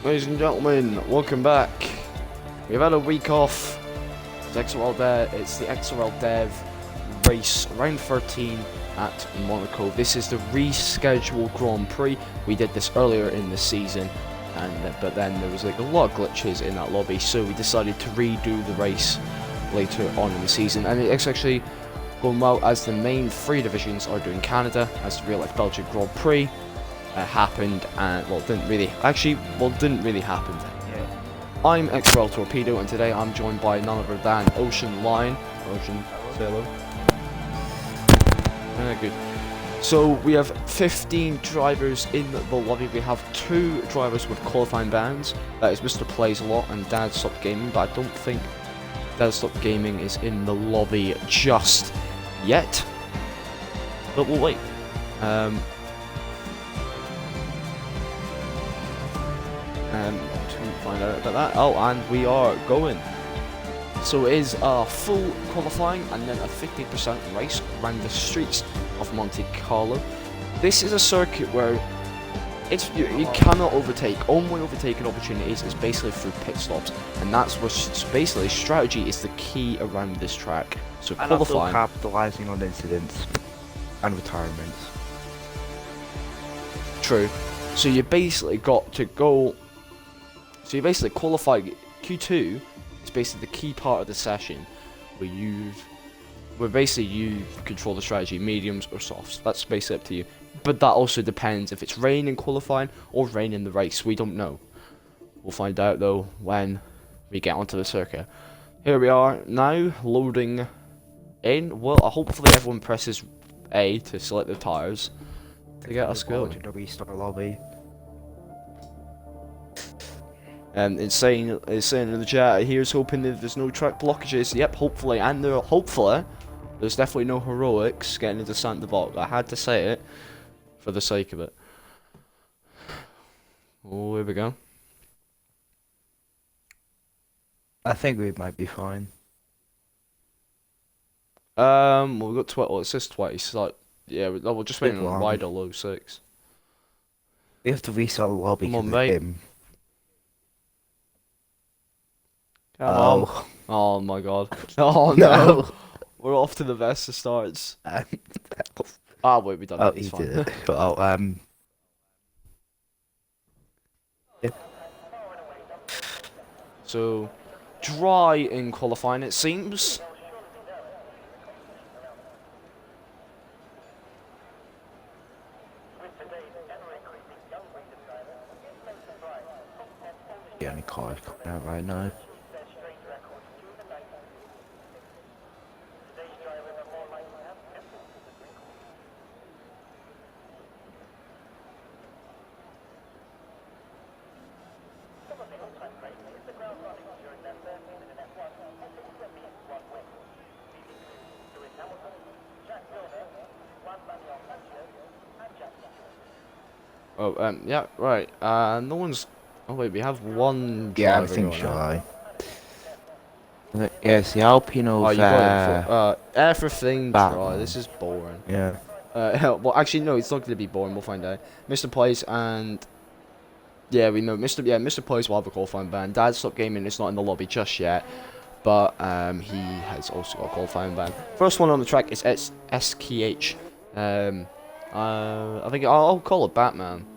Ladies and gentlemen, welcome back. We've had a week off. It's the XRL Dev race, round 13 at Monaco. This is the rescheduled Grand Prix. We did this earlier in the season, but then there was like a lot of glitches in that lobby, so we decided to redo the race later on in the season. And it's actually going well, as the main three divisions are doing Canada, as the real life Belgian Grand Prix happened, and didn't really happen. Yeah. I'm XRL Torpedo, and today I'm joined by none other than Ocean Lion. Ocean, say hello. Good. So we have 15 drivers in the lobby. We have 2 drivers with qualifying bans. That is Mr. Plays a Lot and Dad Stop Gaming, but I don't think Dad Stop Gaming is in the lobby just yet. But we'll wait. To find out about that. Oh, and we are going. So it is a full qualifying and then a 50% race around the streets of Monte Carlo. This is a circuit where you cannot overtake. Only overtaking opportunities is basically through pit stops, and that's where basically strategy is the key around this track. So and qualifying, also capitalizing on incidents and retirements. True. So you basically got to go. So you basically qualify Q2. It's basically the key part of the session where you control the strategy, mediums or softs. That's basically up to you. But that also depends if it's rain in qualifying or rain in the race. We don't know. We'll find out though when we get onto the circuit. Here we are now, loading in. Well, hopefully everyone presses A to select the tires to get us going. The restart lobby. It's saying in the chat, here's hoping that there's no track blockages. Yep, hopefully, and hopefully there's definitely no heroics getting into Santa Box. I had to say it for the sake of it. Oh, here we go. I think we might be fine. Well, we got 12. Well, it says twice. Like, yeah, we're just waiting on wider low 6. We have to restart the lobby. Come on, mate. Him. Oh. Oh my god. Oh no. We're off to the best of starts. Wait, we done it. It's fine. Did it. Yeah. So, dry in qualifying, it seems. The only car coming out right now. Oh, yeah, right. No one's. Oh wait, we have one. Yeah, I think so. Yes, the Alpino. Oh, you got it. Everything dry. This is boring. Yeah. Well, actually, no, it's not going to be boring. We'll find out. Mr. Plays and yeah, we know Mr. Plays will have a qualifying ban. Dad Stop Gaming is not in the lobby just yet, but he has also got a qualifying ban. First one on the track is SKH. I think I'll call it Batman.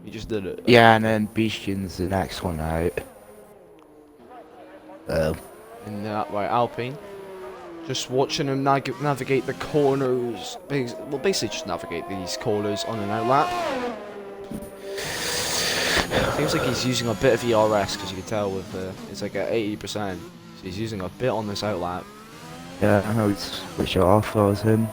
He just did it. Yeah, and then Beastian's the next one out. In that way, Alpine. Just watching him navigate the corners. Well, basically just navigate these corners on an outlap. Seems like he's using a bit of ERS, because you can tell with it's like at 80%. So he's using a bit on this outlap. Yeah, I know it's which off was him.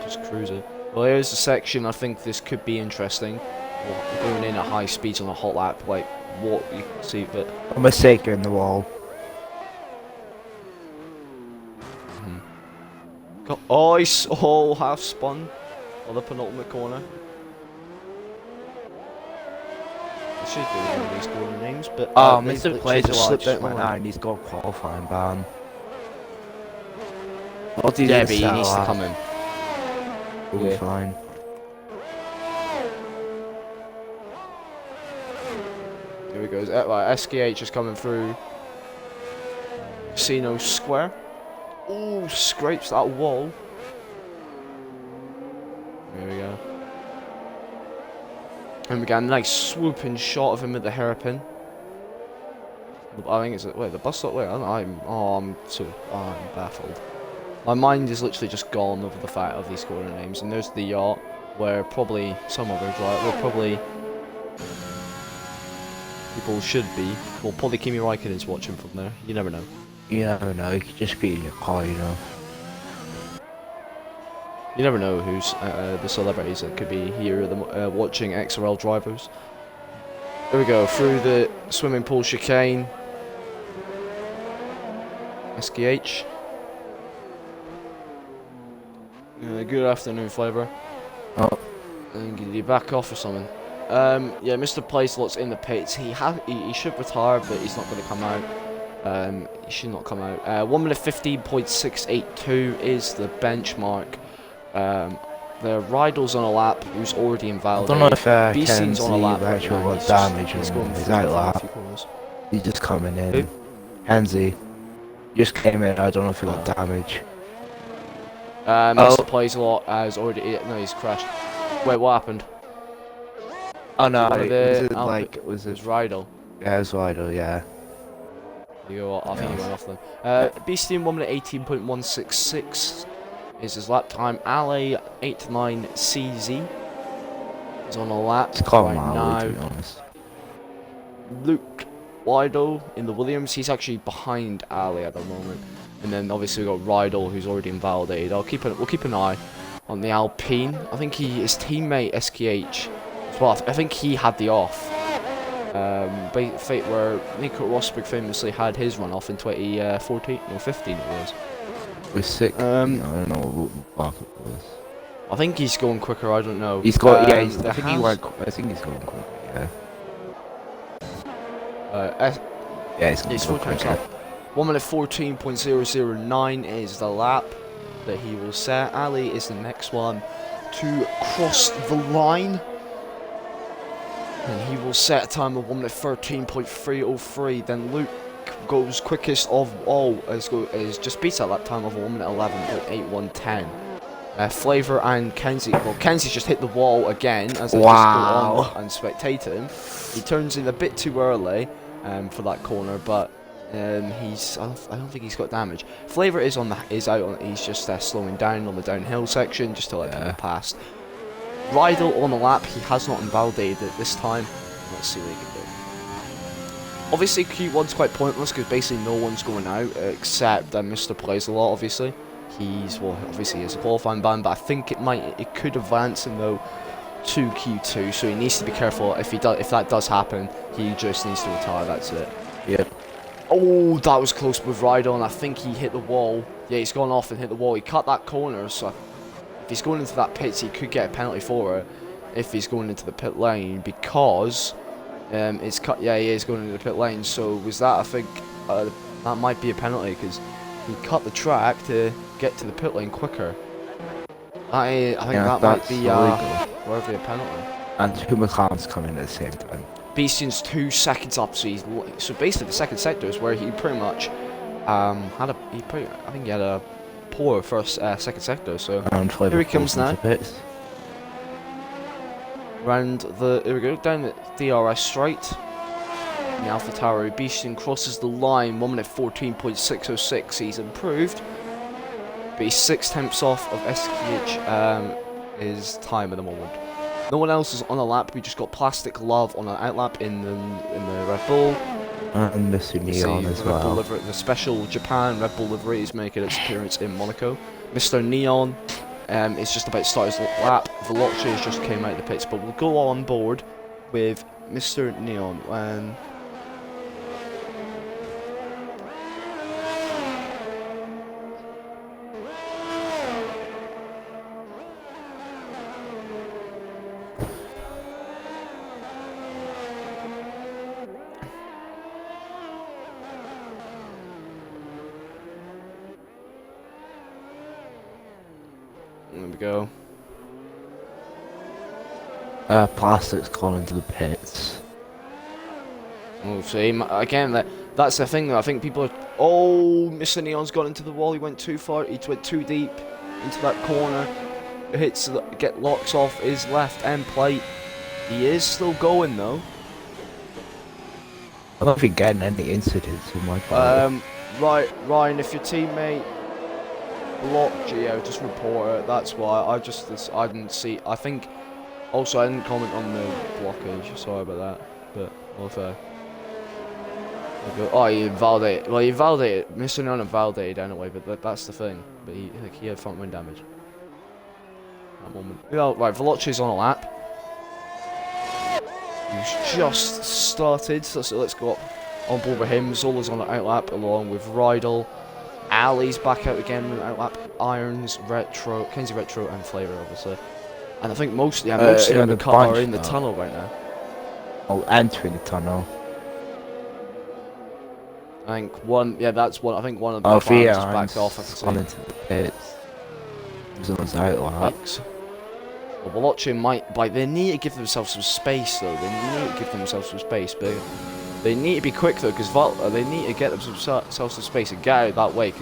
Just cruise it. Well, here's a section. I think this could be interesting. We're going in at high speeds on a hot lap, like what you can see, but I'm a saker in the wall. Oh, he's all half spun on the penultimate corner. I should do one of these corner names, but Mr. Plays a lot just went out and he's got a qualifying ban. Yeah, but he needs to come in. We'll be fine. Here we go. Right, SKH is coming through Casino Square. Oh, scrapes that wall. There we go. And we got a nice swooping shot of him at the hairpin. I think it's wait, the bus stop. Wait, I'm baffled. My mind is literally just gone over the fact of these corner names. And there's the yacht, where probably some other driver, where probably people should be. Well, probably Kimi Raikkonen's watching from there. You never know. You never know. You could just be in your car, you know. You never know who's the celebrities that could be here watching XRL drivers. There we go, through the swimming pool chicane. SKH. Good afternoon, Flavor. Oh. And did he back off or something? Yeah, Mr. Placelot's in the pits. He should retire, but he's not going to come out. He should not come out. 1 minute 15.682 is the benchmark. The Rydell's on a lap, who's already invalidated. I don't know if Beasting's on a lap right now. got damage he's or going is through that a lap? few corners. He's just coming in. Who? Kenzie just came in. I don't know if he got damage. Mr. Placelot has already. No, he's crashed. Wait, what happened? Oh no, One of was it Rydell? Yeah, it was Rydell, yeah. You go. I think he went off then. Beasting 1 minute 18.166 is his lap time. Ale 89 CZ is on a lap It's quite right mild, to be now. honest. Luke Rydell in the Williams. He's actually behind Ale at the moment. And then obviously we've got Rydell, who's already invalidated. We'll keep an eye on the Alpine. I think his teammate SKH as well. I think he had the off. Fate where Nico Rosberg famously had his run off in 2014 or 15 it was. We're sick. I don't know what it was. I think he's going quicker. I don't know. He's got I think he's going quick. Yeah. Yeah, he's 4 times up. 1 minute 14.009 is the lap that he will set. Ali is the next one to cross the line. And he will set a time of 1 minute 13.303. Then Luke goes quickest of all, is just beats that lap time of 1 minute 11.8110. Flavor and Kenzie. Well, Kenzie's just hit the wall again as I just go on and spectate him. He turns in a bit too early for that corner, but I don't think he's got damage. Flavor is out on. He's just slowing down on the downhill section just to let him past. Rydell on the lap. He has not invalidated it this time. Let's see what he can do. Obviously, Q1's quite pointless because basically no one's going out except Mr. Plays a lot. Obviously, obviously he has a qualifying ban, but I think it could advance him though to Q2. So he needs to be careful. If that does happen, he just needs to retire. That's it. Yep. Oh, that was close with Rydell, and I think he hit the wall. Yeah, he's gone off and hit the wall. He cut that corner, so if he's going into that pit, he could get a penalty for it. If he's going into the pit lane, because it's cut. Yeah, he is going into the pit lane. So was that? I think that might be a penalty because he cut the track to get to the pit lane quicker. I think that might be worthy of penalty. And two McLarens coming at the same time. Beasting's 2 seconds up, so basically the second sector is where he pretty much I think he had a poor second sector. So here he comes now. Here we go, down the DRS straight. The Alpha Tower, Beasting crosses the line. 1 minute 14.606. He's improved, but he's 6 tenths off of SKH his time at the moment. No one else is on a lap. We just got Plastic Love on an outlap in the Red Bull. And Mr. Neon as well. The special Japan Red Bull livery is making its appearance in Monaco. Mr. Neon is just about to start his lap. Veloce just came out of the pits, but we'll go on board with Mr. Neon. There we go. Plastic's gone into the pits. Oh, see, again, that's the thing though. I think people are. Oh, Mr. Neon's got into the wall. He went too far. He went too deep into that corner. Locks off his left end plate. He is still going though. I don't think getting any incidents in my car. Right, Ryan, if your teammate blocked you, just report it. That's why I didn't see. I think also I didn't comment on the blockage. Sorry about that, but well fair. Oh, he invalidated. Well, he invalidated. Mr. Neon invalidated anyway, but that's the thing. But he had front wing damage. That moment. Yeah, right, Veloce's on a lap. He's just started, so let's go up on board with him. Zola's on an outlap along with Rydell. Ali's back out again on an outlap. Irons, Retro, Kenzie Retro, and Flavor, obviously. And I think mostly in the car are in the tunnel right now. Oh, entering the tunnel. I think one, yeah, that's one. I think one of the cars just backed off. I gone into the pits. He's on his outlap. Well, Veloce might, they need to give themselves some space though. They need to give themselves some space, but they need to be quick though, because they need to get themselves some space and get out that way,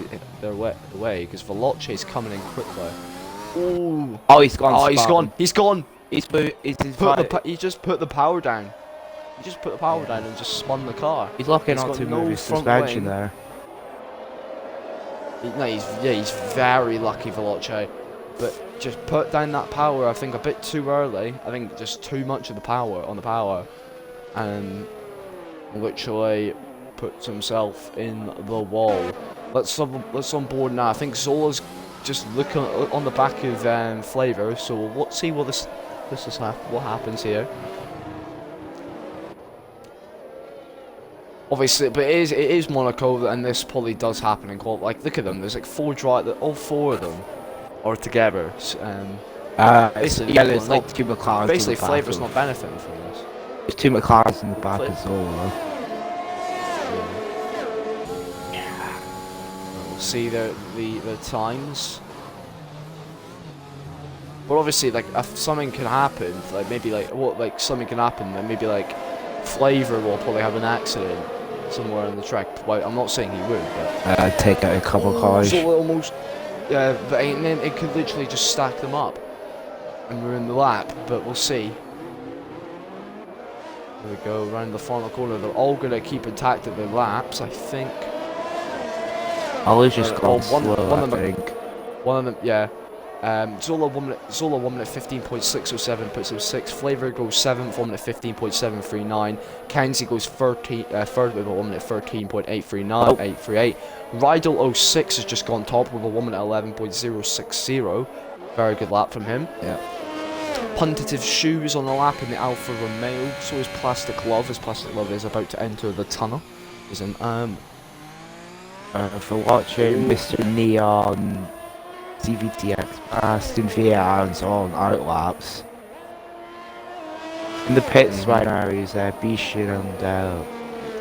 away, because Veloce is coming in quickly. Ooh. Oh, he's gone. Oh, he's gone. He's gone. He just put the power down. He just put the power down and just spun the car. He's locking onto his suspension there. No, he's very lucky, Veloce. But just put down that power, I think, a bit too early. I think just too much of the power on the power. And literally puts himself in the wall. Let's on board now. I think Zola's just looking on the back of Flavor. So let's see what what happens here. Obviously, but it is Monaco, and this probably does happen in qual. Like, look at them. There's like all four of them are together. Basically, yeah, there's like two McLarens. Basically, Flavor's not benefiting from this. There's two McLarens in the back as well. We'll see the times. But obviously, like, if something can happen, something can happen, then maybe like Flavor will probably have an accident somewhere on the track. Well, I'm not saying he would, but take out a couple cars. So almost, yeah, but and then it could literally just stack them up and ruin the lap. But we'll see. There we go, around the final corner. They're all gonna keep intact at their laps, I think. I'll just go slow, I think. One of them, yeah. Zola 1 minute 15.607, puts him 6th. Flavor goes 7th, 1 minute 15.739. Kenzie goes 3rd with a 1 minute 13.839, 838. Rydell 06 has just gone top with a 1 minute 11.060. Very good lap from him. Yeah. Puntative shoes on the lap in the Alfa Romeo. So is Plastic Love. His Plastic Love is about to enter the tunnel. He's in for watching Mr. Neon, CVTX, Aston VRs on outlaps. In the pits right now is Bishan and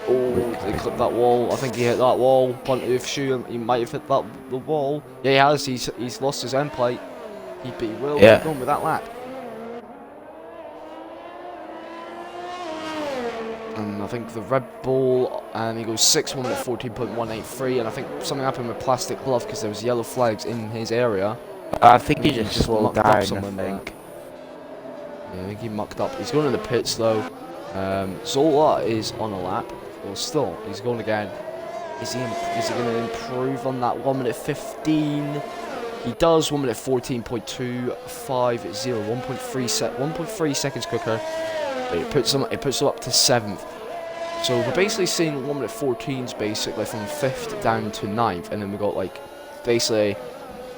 oh, he clipped that wall. I think he hit that wall. Puntative shoe, he might have hit the wall. Yeah, he has. He's lost his end plate. He will keep going with that lap. And I think the Red Bull, and he goes 6th, 1 minute 14.183, and I think something happened with Plastic Glove because there was yellow flags in his area. I think he just slowed down, I think. Yeah, I think he mucked up. He's going in the pits though. Zola is on a lap. Well, still, he's going again. Is he going to improve on that 1 minute 15? He does. 1 minute 14.250, 1.3 seconds quicker. But it puts him up to 7th. So we're basically seeing 1 minute 14s basically from 5th down to 9th, and then we got like basically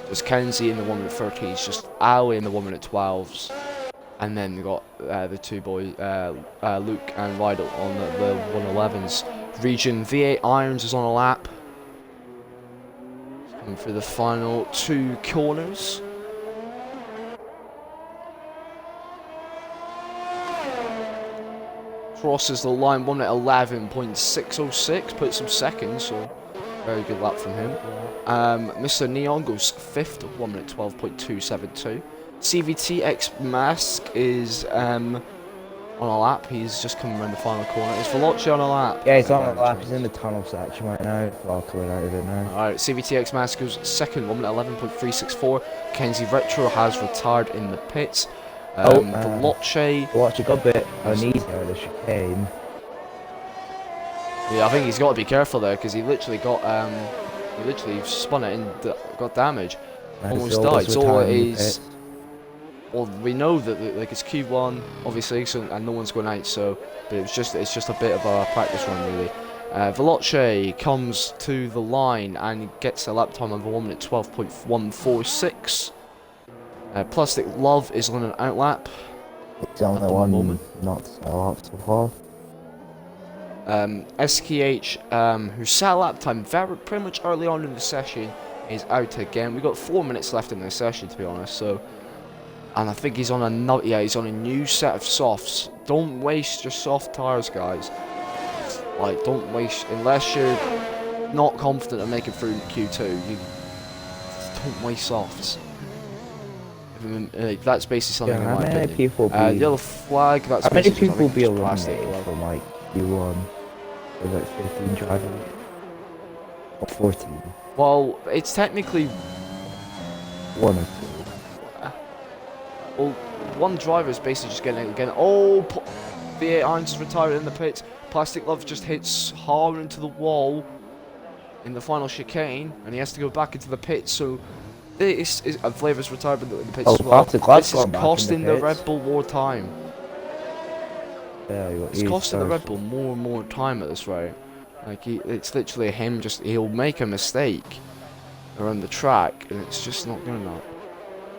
just Kenzie in the 1 minute 13s, just Ali in the 1 minute 12s, and then we got the two boys, Luke and Rydell on the 111s. Region V8 Irons is on a lap. Coming for the final 2 corners. Crosses the line, 1 minute 11.606, puts him 2nd, so very good lap from him. Mr. Neon goes 5th, 1 minute 12.272. CVT X Mask is on on a lap. He's just coming around the final corner. Is Veloce on a lap? Yeah, he's on a lap. He's in the tunnel section right now. Well, coming out of it now. Alright, CVTX Mask goes second, 1 minute 11.364. Kenzie Retro has retired in the pits. Veloce got a bit uneasy out of the chicane. Yeah, I think he's got to be careful there because he literally got he literally spun it and got damage. Almost died. So it is. Well, we know that like it's Q1 obviously, so and no one's going out. So, but it's just a bit of a practice run really. Veloce comes to the line and gets a lap time of 1 minute 12.146. Plastic Love is on an outlap. It's on the one not so up so far. SKH, who sat a lap time pretty much early on in the session, is out again. We've got 4 minutes left in the session, to be honest. So, and I think he's on he's on a new set of softs. Don't waste your soft tires, guys. Like, don't waste unless you're not confident of making through Q2. You don't waste softs. That's basically something in my opinion. People yellow flag. That's how many people be plastic from like Q1? There's like 15 drivers. Or 14. Well, it's technically 1 or 2. Well, one driver is basically just getting oh, V8 Irons is retired in the pits. Plastic Love just hits hard into the wall in the final chicane, and he has to go back into the pits. So this is a Flavor's retired in the pits as well. This is costing the Red Bull more time. Yeah, it's costing the Red Bull more and more time at this rate. Like it's literally him. He'll make a mistake around the track, and it's just not gonna.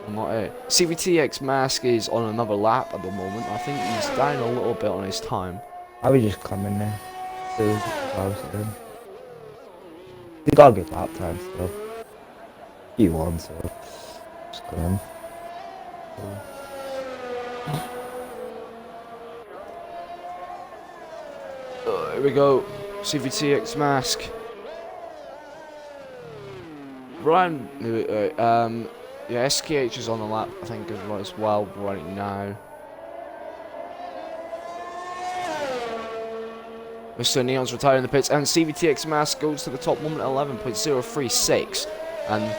Not it. CVTX Mask is on another lap at the moment. I think he's down a little bit on his time. I was just coming there. So close to him. He got a good lap time still. He won, so just go in. Here we go. CVTX Mask. Ryan. Yeah, SKH is on the lap, I think, as well right now. Mr. Neon's retired in the pits, and CVTX Mask goes to the top 1 minute 11.036. And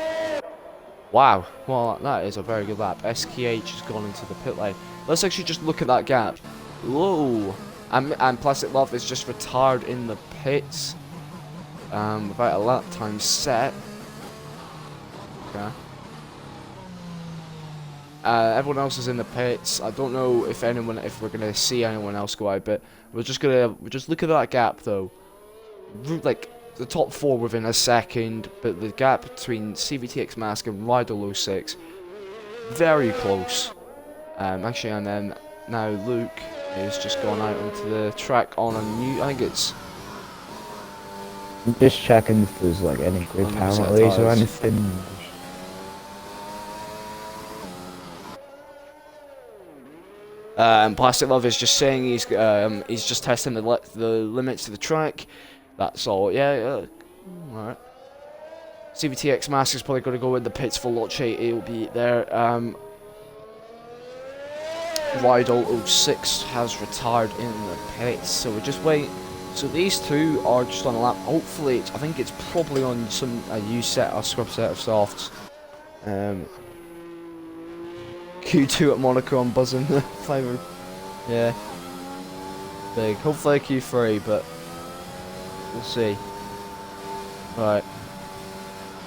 wow, well, that is a very good lap. SKH has gone into the pit lane. Let's actually just look at that gap. Whoa! And Plastic Love is just retired in the pits without a lap time set. Okay. Everyone else is in the pits. I don't know if we're gonna see anyone else go out, but we're just look at that gap though. Like the top 4 within a second, but the gap between CVTX Mask and Rider 06 very close. Actually, and then now Luke is just gone out onto the track on a new. I think it's. I'm just checking if there's like any grid penalties or anything. Plastic Love is just saying he's just testing the limits of the track. That's all. Yeah. Alright. CVTX Mask is probably going to go in the pits for Veloce. He'll be there. Rydal 06 has retired in the pits, so we're just waiting. So these two are just on a lap. Hopefully, I think it's probably on a new set, a scrub set of softs. Q2 at Monaco, I'm buzzing. Flavor. Yeah. Big. Hopefully Q3, but we'll see. Right.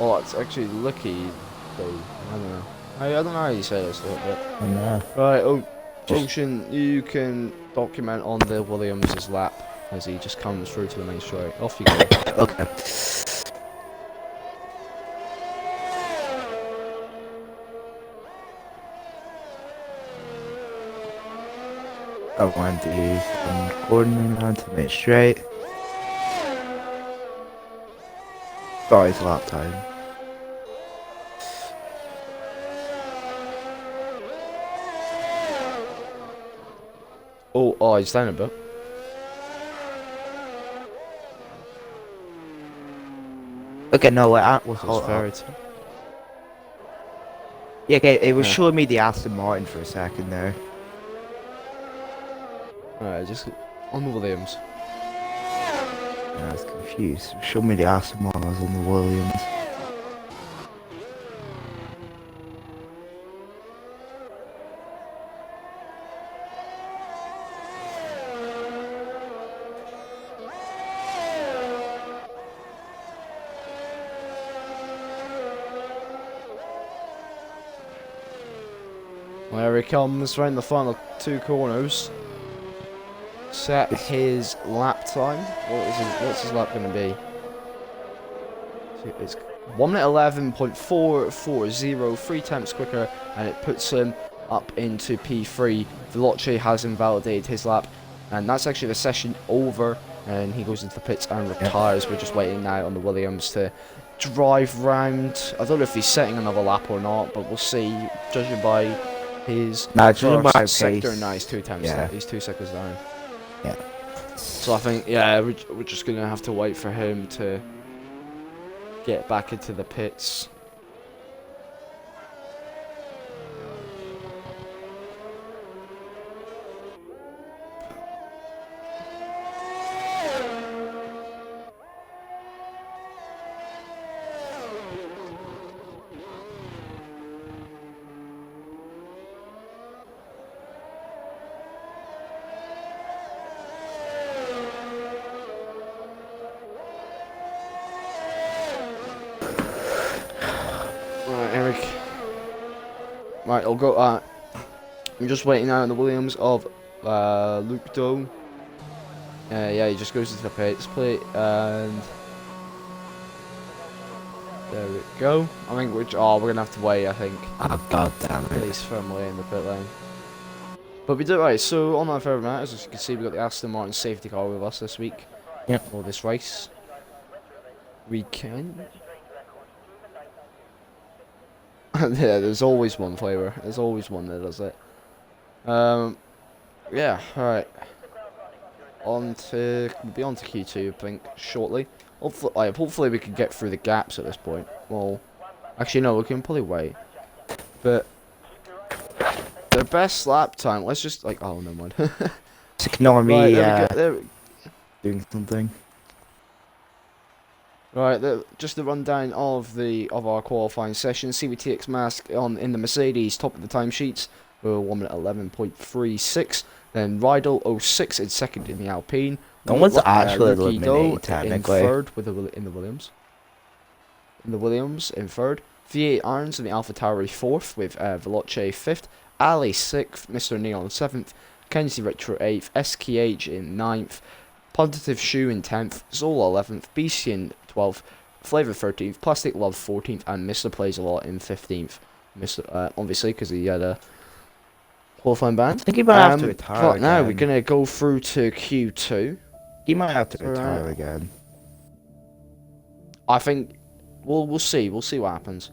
Oh, it's actually lucky, though. I don't know. I don't know how you say this a little bit. I know. Right, Ocean, you can document on the Williams' lap as he just comes through to the main straight. Off you go. Okay. I want to use some coordinating on to make straight. Sorry, it's lap time. Oh, he's down a bit. Okay, no, wait, Yeah, okay, it was showing me the Aston Martin for a second there. Alright, just on the Williams. I was confused. Show me the Aston Martins on the Williams. Well, here he comes around the final 2 corners. Set his lap time. What's his lap going to be? It's 1 minute 11.440, 3 times quicker, and it puts him up into P3. Veloce has invalidated his lap, and that's actually the session over, and he goes into the pits and retires. We're just waiting now on the Williams to drive round. I don't know if he's setting another lap or not, but we'll see, judging by his first sector. Now he's 2 times, he's 2 seconds down. Yeah. So I think, yeah, we're just going to have to wait for him to get back into the pits. Eric. Right, I'll go. I'm just waiting now on the Williams of Luke Doe. Yeah, he just goes into the pits plate, and there we go. I think we're gonna have to wait. I think. Oh, god damn it! At least firmly in the pit lane. But we did right. So on our favourite matters, as you can see, we got the Aston Martin safety car with us this week. Yep. For this race. We can. Yeah, there's always one flavour. There's always one that does it. Yeah, alright. We'll be on to Q2, I think, shortly. Hopefully we can get through the gaps at this point. Well, actually no, we can probably wait. But their best lap time, let's just oh, never mind. Just ignore me, right, doing something. Right, just the rundown of our qualifying session. CVTX Mask in the Mercedes, top of the timesheets, with 1 minute 11.36. Then Rydell 06 in second in the Alpine. No one's actually eliminated technically. In third in the Williams. In the Williams in third. V8 Irons in the Alpha Tauri fourth, with Veloce fifth. Ali sixth, Mr. Neon seventh. Kenzie Retro eighth. SKH in ninth. Puntative Shoe in 10th, Zola 11th, Beastian 12th, Flavor 13th, Plastic Love 14th, and Mr. Plays a Lot in 15th. Obviously, because he had a qualifying ban. I think he might have to retire But now we're going to go through to Q2. He might have to retire again. I think, we'll see. We'll see what happens.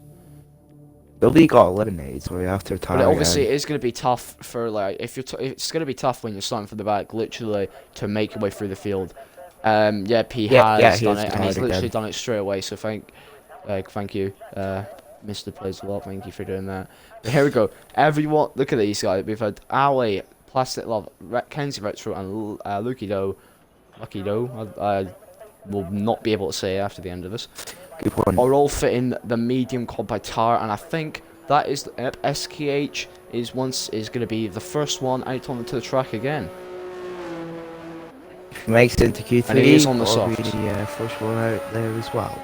He got eliminated, so we have to retire. But obviously, it is going to be tough for if you're. It's going to be tough when you're starting from the back, literally, to make your way through the field. He has done it, and he's literally done it straight away. So thank you, Mr. Plays a Lot. Thank you for doing that. But here we go. Everyone, look at these guys. We've had Ali, Plastic Love, Kenzie Retro, and Lucky Doe. I will not be able to say after the end of this. Are all fitting the medium compact tire, and I think that is SKH is going to be the first one out onto the track again. If he makes it into Q3, and he is on the soft. The first one out there as well.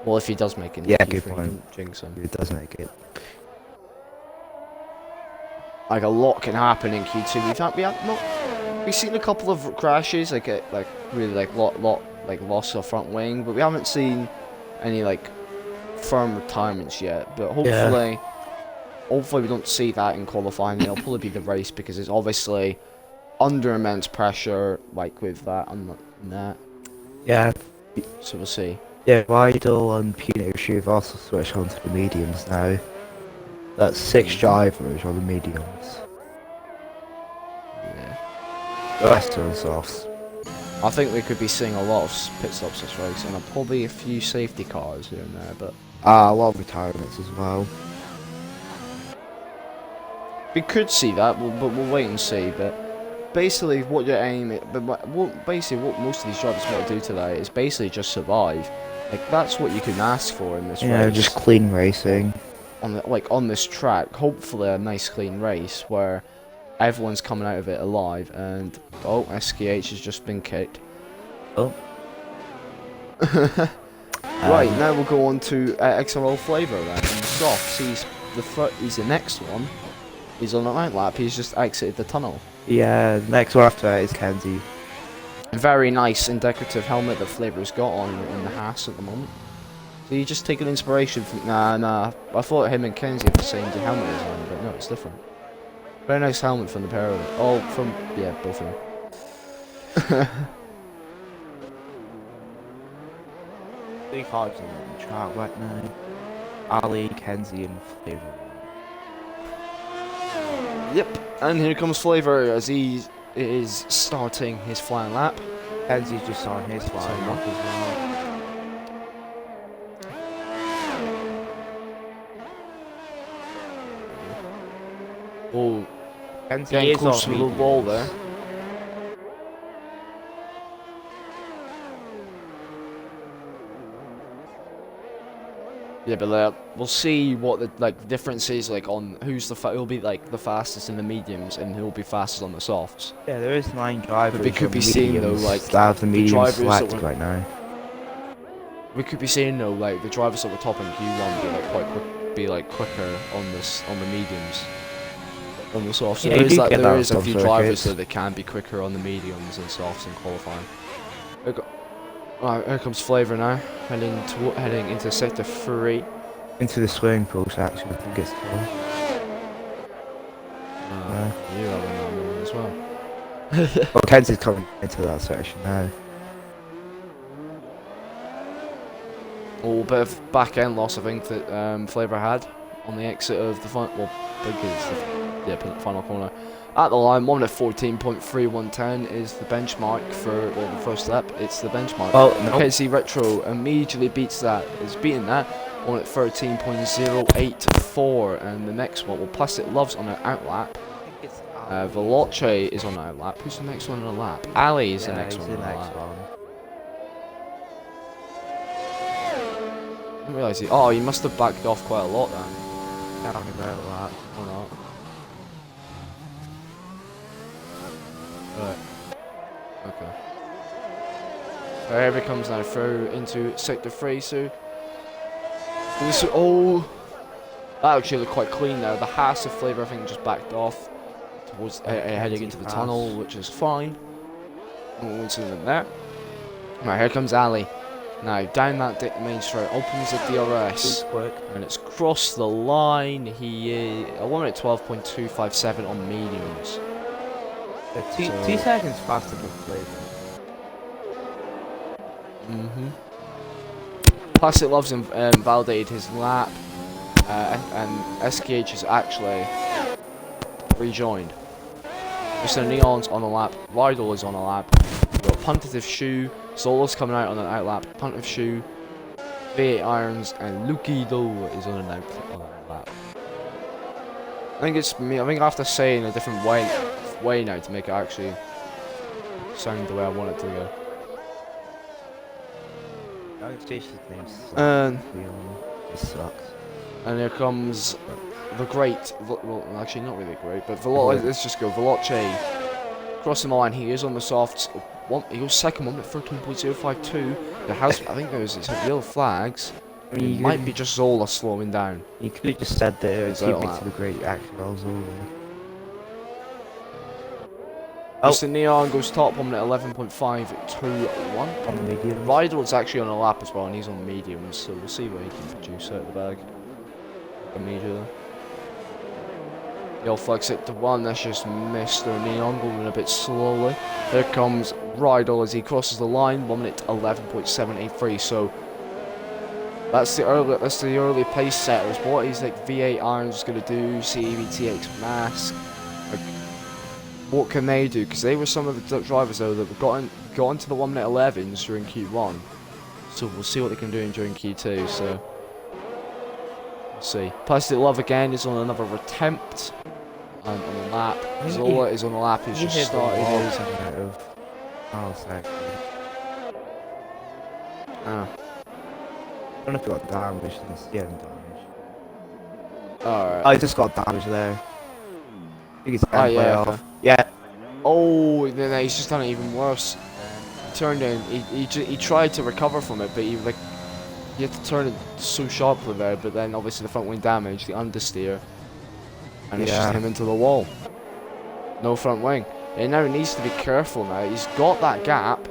Well, if he does make it, yeah, good point. Jinx him. He does make it. Like a lot can happen in Q2. We've seen a couple of crashes, really loss of front wing, but we haven't seen any firm retirements yet. But hopefully we don't see that in qualifying. It'll probably be the race, because it's obviously under immense pressure, with that and that. Yeah. So we'll see. Yeah, Rydell and Pinochet have also switched onto the mediums now. That's 6 drivers on the mediums. Yeah. The rest are on softs. I think we could be seeing a lot of pit stops this race, and probably a few safety cars here and there, but a lot of retirements as well. We could see that, but we'll wait and see. But basically, what you're aiming, basically what most of these drivers want to do today is basically just survive. Like that's what you can ask for in this race. Just clean racing. On this track, hopefully a nice clean race where everyone's coming out of it alive. And oh, SKH has just been kicked. Oh. Right, now we'll go on to XRL Flavor then. And Softs, he's the next one. He's on an outlap. He's just exited the tunnel. Yeah, next one after that is Kenzie. Very nice and decorative helmet that Flavor's got on in the Haas at the moment. So you just take an inspiration from... Nah. I thought him and Kenzie had the same helmet design, but no, it's different. Very nice helmet from the pair of them. Oh, yeah, both of them. 3 cars on the track right now. Ali, Kenzie, and Flavor. Yep, and here comes Flavor as he is starting his flying lap. Kenzie's just on his flying lap as well. Oh, Kenzie getting is close to on the wall there. Yeah, but we'll see what the difference is on who's who'll be the fastest in the mediums and who'll be fastest on the softs. Yeah, there is 9 drivers. But we could be seeing though the mediums selected right now. We could be seeing though the drivers that were top in Q1 be quicker on the mediums. On the softs. So Yeah, there is a few drivers that can be quicker on the mediums and softs in qualifying. Alright, here comes Flavor now, heading into sector 3. Into the swimming pools, actually, I think it's called. You have that one as well. Well, Kenzie's coming into that section now. Oh, bit of back end loss, I think, that Flavor had on the exit of the final. Well, the final corner. At the line, 1 minute 14.3110 is the benchmark for the first lap. It's the benchmark. Well, KC Retro immediately beats that. Is beating that. 1 minute 13.084, and the next one, Plastic Love's on an outlap. Veloce is on an outlap. Who's the next one on a lap? Ali is the next one on a lap. I didn't realise he. Oh, he must have backed off quite a lot then. Down about that. Or not. Right. Okay. Here he comes now through into sector 3, so oh, that actually looked quite clean now. The Haas of Flavor I think just backed off towards heading into the tunnel, which is fine. No incident there. Right, here comes Ali. Now down that main straight, opens the DRS, and it's crossed the line. He is 1 minute 12.257 on mediums. 2 seconds faster than Flavor. Plastic Loves validated his lap, and SKH has actually rejoined. Mr. Neon's on a lap, Rydal is on a lap, we've got Puntative Shoe, Solo's coming out on an outlap, Puntative Shoe, V8 Irons, and Lukido is on an outlap. I think it's me. I think I have to say in a different way now to make it actually sound the way I want it to go. And it sucks. And here comes the great, well actually not really great, but let's just go, Veloce crossing the line. He is on the softs. He goes second, 1 minute 13.052. There has, I think it's yellow flags. I mean, it might be just Zola slowing down. You could have just said there, it's keeping to the great actual Zola. Mr. Neon goes top, 1 minute 11.521. On the medium. Rydal's actually on a lap as well, and he's on mediums, so we'll see what he can produce out of the bag. Immediately. Yellow flags it to 1, that's just Mr. Neon going a bit slowly. Here comes Rydal as he crosses the line, 1 minute 11.783, so that's the early pace setters. What is V8 Irons going to do, CVTX Mask, what can they do? Because they were some of the drivers though that got into the 1 minute 11s during Q1. So we'll see what they can do during Q2. So we'll see. Plastic Love again is on another attempt. And on the lap, He- Zola is on the lap. He's He just hit the started wall his. coming out of final section. Ah, I don't know if he got damaged in the steering damage. alright. Oh, he just got damaged there. I think he's Oh, way yeah, off. okay. Yeah. Oh, then he's just done it even worse. He turned in. He tried to recover from it, but he had to turn it so sharply there. But then obviously the front wing damage, the understeer, and it's just Yeah. him into the wall. No front wing. He now needs to be careful now. He's got that gap.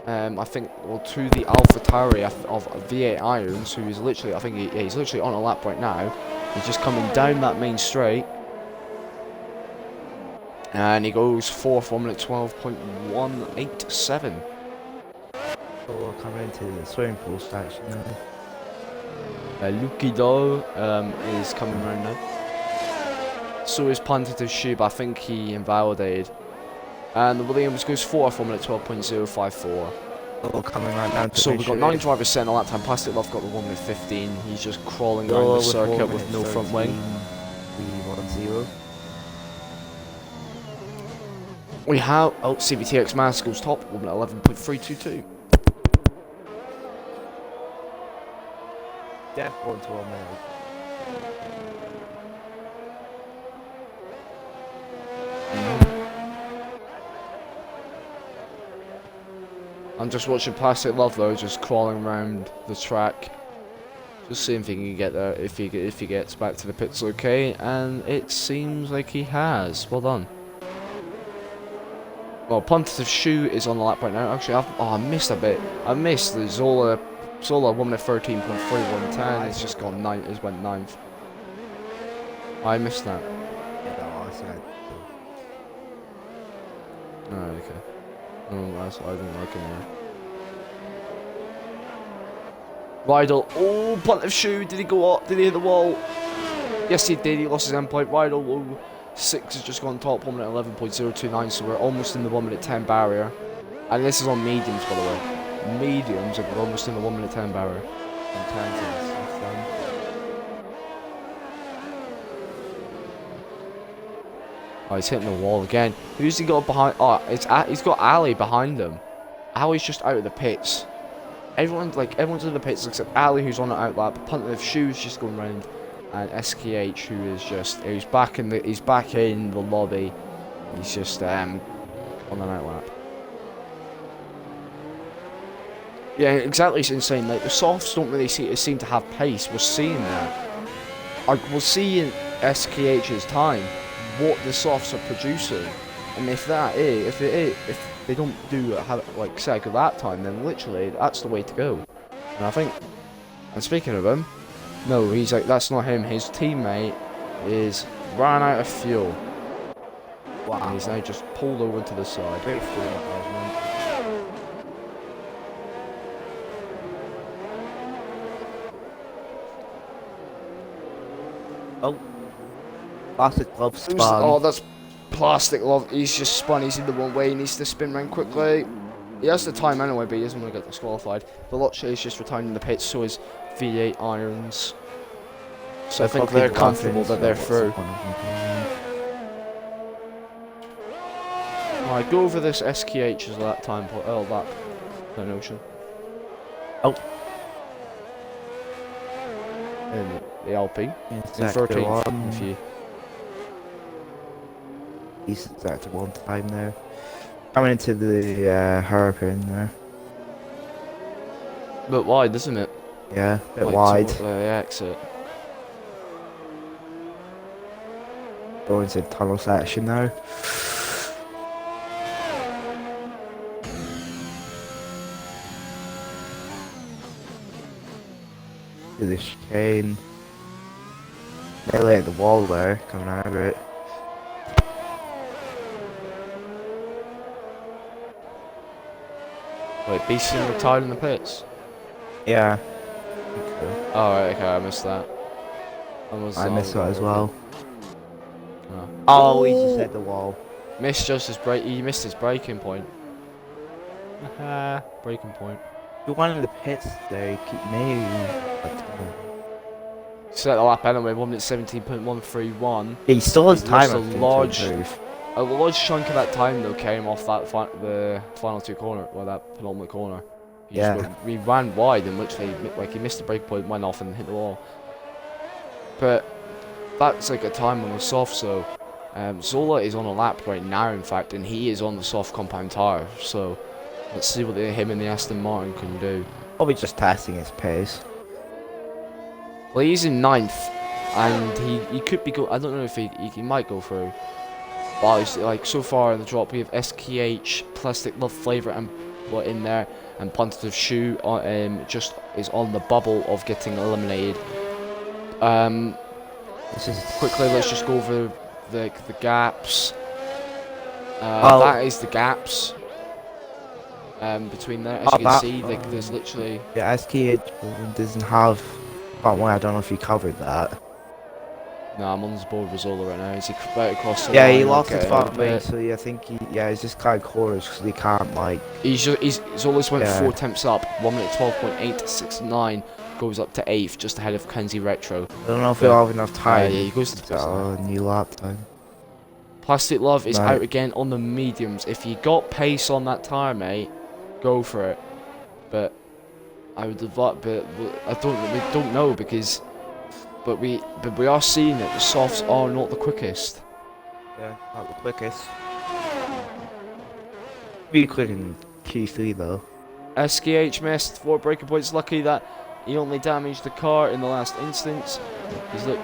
I think, well, to the AlphaTauri of V8 Irons, who is literally, I think he's literally on a lap right now. He's just coming down that main straight. And he goes 4th, 1 minute 12.187. So we're coming into the swimming pool section now. Lukido is coming around now. So is punted to shoe, but I think he invalidated. And the Williams goes 4th, 1 minute 12.054. So we're coming right down to So the we've got 9 drivers set in a lap time. Plastic Love got the 1 minute 15. He's just crawling around the circuit with no front wing. 310. We have CVTX Mask goes top, 1 minute 11.322. Death 1 to 1 minute. I'm just watching Plastic Love though, just crawling around the track, just seeing if he can get there. If he gets back to the pits, okay. And it seems like he has. Well done. Well, Punter's shoe is on the lap right now. Actually, I missed a bit. I missed the Zola 1 minute 13.3110. It's just gone 9. It went 9th. I missed that. Yeah, no, I said. Oh, okay. Oh, that's what I didn't like anyway. Rydell. Oh, punt of shoe. Did he go up? Did he hit the wall? Yes, he did. He lost his endpoint. Rydell. Oh, 6 has just gone top. 1 minute 11.029. So we're almost in the 1 minute 10 barrier. And this is on mediums, by the way. Mediums, and we're almost in the 1 minute 10 barrier. Oh, he's hitting the wall again. Who's he got behind? Oh, he's got Ali behind him. Ali's just out of the pits. Everyone's in the pits except Ali, who's on an outlap. Punting of shoes just going round, and SKH, who is he's back in the lobby. He's just on an outlap. Yeah, exactly. It's insane. Like the softs don't really seem to have pace. We're seeing that. We'll see in SKH's time what the softs are producing, and if they don't do like say a good lap time, then literally that's the way to go. And I think, and speaking of him, no, he's like, that's not him. His teammate is ran out of fuel. Wow. And he's now just pulled over to the side. Great fuel management. Oh. Plastic Glove spun. Oh, that's Plastic Love. He's just spun. He's in the wrong way. He needs to spin round quickly. He has the time anyway, but he doesn't want to get disqualified. Veloce is just returning the pits, so is V8 Irons. So I think they're comfortable that they're through. Alright, go over this SKH's lap time. Lap. No notion. Oh. And the LP. In Sector 13th, one. if you... He's sector 1 time there. Coming into the hairpin there. Bit wide, isn't it? Yeah, a bit Like, wide. The exit. Going into the tunnel section now. To the chicane. Nearly at the wall there, coming out of it. Wait, Beastin retired in the pits? Yeah. Oh, right, okay, I missed that. I missed that as well. Oh, Oh, he just hit the wall. missed just his break. He missed his breaking point. Breaking point. You're one of the pits there, keep me. Set the lap anyway, 1 minute 17.131. He still has He's time. lost I a think, to large, improve. a large chunk of that time though came off that the final two corner, well that penultimate corner. He just we ran wide and literally like he missed the break point, went off and hit the wall. But that's like a time on the soft, so Zola is on a lap right now in fact, and he is on the soft compound tire. So let's see what him and the Aston Martin can do. Probably just testing his pace. Well, he's in 9th, and he could be I don't know if he might go through. But he's, like so far in the drop, we have SKH, Plastic Love Flavor, and what in there, and Punted Shoe just is on the bubble of getting eliminated. This is Quickly, let's just go over the gaps. That is the gaps. Between there, as you can see, like there's literally. Yeah, SKH doesn't have. Oh, well, I don't know if you covered that. No, I'm on the board with Zola right now. Is he right across the Yeah, line? he lost his Okay, front wing, so yeah, I think he's just kind of corners because he can't like. Zola's went 4 attempts up. 1 minute 12.869 goes up to 8th, just ahead of Kenzie Retro. I don't know if he'll have enough time. Yeah, he goes to a new lap time. Plastic Love is out again on the mediums. If you got pace on that tire, mate, go for it. But I would have but we don't know because. But we are seeing that the softs are not the quickest. Yeah, not the quickest. Be quick in Q3 though. SKH missed 4 breaking points. Lucky that he only damaged the car in the last instance. He's look.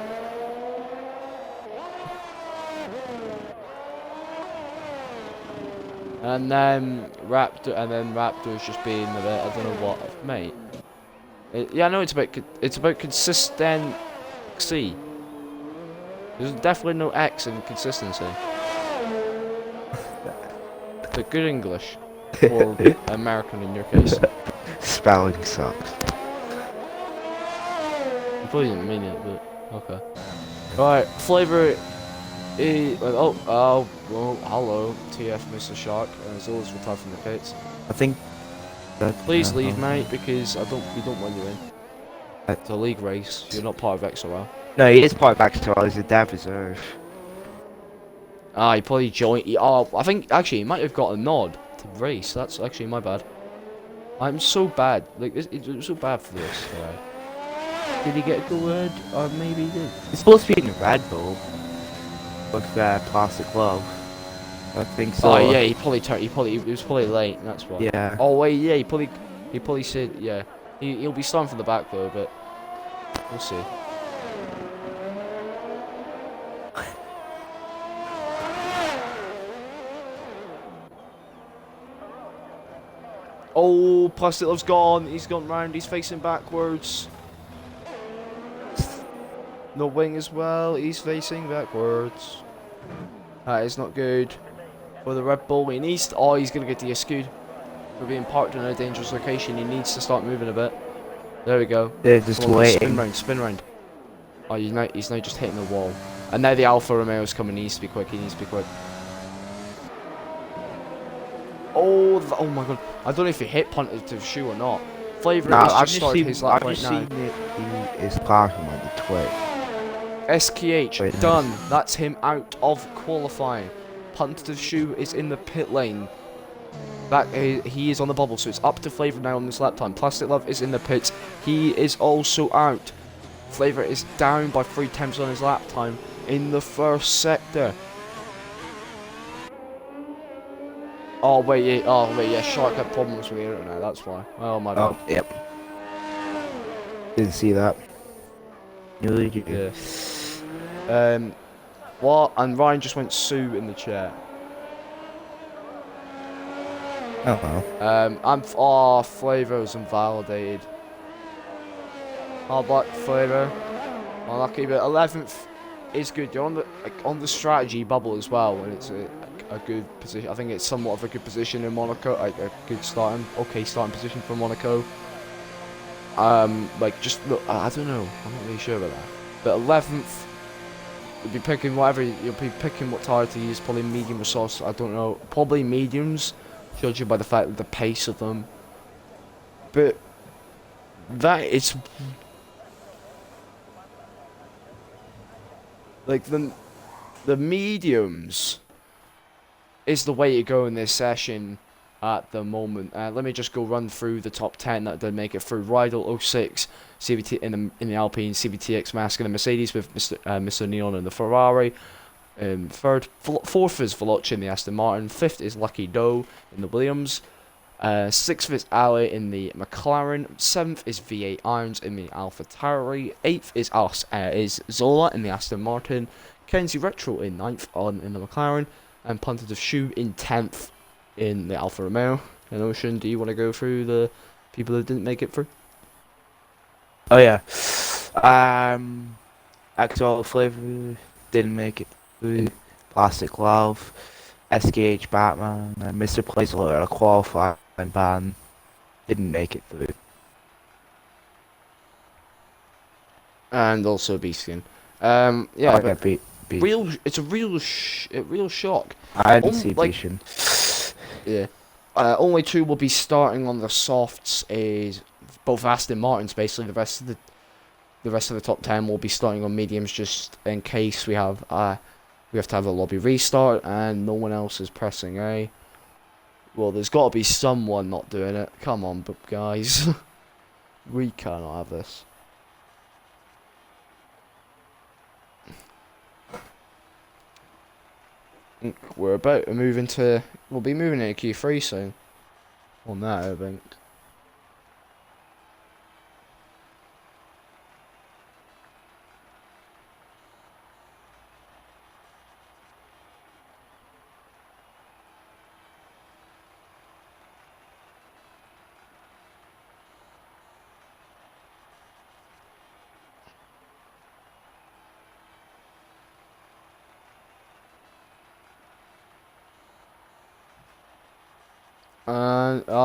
And then Raptor's just being a bit. I don't know what, mate. Yeah, I know it's about consistency. There's definitely no X in consistency. But good English, or American in your case. Spelling sucks. You probably didn't mean it, but okay. Alright, flavor. Well, hello, TF Mr. Shark. As always, retired from the pits. I think. Please leave, mate, because we don't want you in. It's a league race. You're not part of XOL. No, he is part of XOL. He's a dev reserve. Ah, he probably joined. I think actually he might have got a nod to race. That's actually my bad. I'm so bad. Like it's so bad for this. Right. Did he get a go ahead? Or maybe he did. It's supposed to be in Red Bull with Plastic Glove. I think so. Oh yeah, he was probably late. That's why. Yeah. Oh wait, yeah, he probably said yeah. He'll be starting from the back though, but we'll see. Oh, Plastic Love's gone. He's gone round. He's facing backwards. No wing as well. He's facing backwards. That is not good for the Red Bull. He needs. He's going to get de-skewed. For being parked in a dangerous location, he needs to start moving a bit. There we go. They're just waiting. Spin round. Oh, he's now just hitting the wall. And now the Alfa Romeo's coming. He needs to be quick. Oh my god. I don't know if he hit punted to the shoe or not. Flavor has just started his lap right now. I've seen he is parking on the twig. SKH, done. That's him out of qualifying. Punted to the shoe is in the pit lane. He is on the bubble, so it's up to Flavor now on this lap time. Plastic Love is in the pits. He is also out. Flavor is down by 3 attempts on his lap time in the first sector. Oh wait, yeah. Shark had problems with the internet. That's why. Oh my god. Oh, yep. Didn't see that. Yeah. What? And Ryan just went Sue in the chat. Oh well. Flavor was invalidated. Hard luck, Flavor. Unlucky, but 11th is good. You're on the strategy bubble as well, and it's a good position. I think it's somewhat of a good position in Monaco. A good starting position for Monaco. Just look, I don't know. I'm not really sure about that. But 11th, you'll be picking whatever. You'll be picking what tire to use. Probably medium or soft. I don't know. Probably mediums, judging by the fact that the pace of them. But that is Like the mediums is the way to go in this session at the moment. Let me just go run through the top 10 that did make it through. Rydell 06 CVT in the Alpine, CVTX Mask in the Mercedes with Mr. Neon in the Ferrari. Fourth is Veloce in the Aston Martin. Fifth is Lucky Doe in the Williams. Sixth is Ali in the McLaren. Seventh is V8 Irons in the Alpha Tauri. Eighth is Zola in the Aston Martin. Kenzie Retro in ninth in the McLaren. And Punted of Shoe in 10th in the Alfa Romeo. And Ocean, do you want to go through the people that didn't make it through? Oh yeah. Actual Flavor didn't make it through. Plastic Love, SKH Batman, and Mr. Placeholder at a qualifying ban didn't make it through. And also Beastian. Yeah, but Beat. it's a real shock. I didn't see Beastian. Yeah. Only two will be starting on the softs. Is both Aston Martins. Basically, the rest of the top 10 will be starting on mediums, just in case we have to have a lobby restart, and no one else is pressing A. Well, there's got to be someone not doing it. Come on, guys, we cannot have this. We're about to move into. We'll be moving into Q3 soon. Well, no, I think.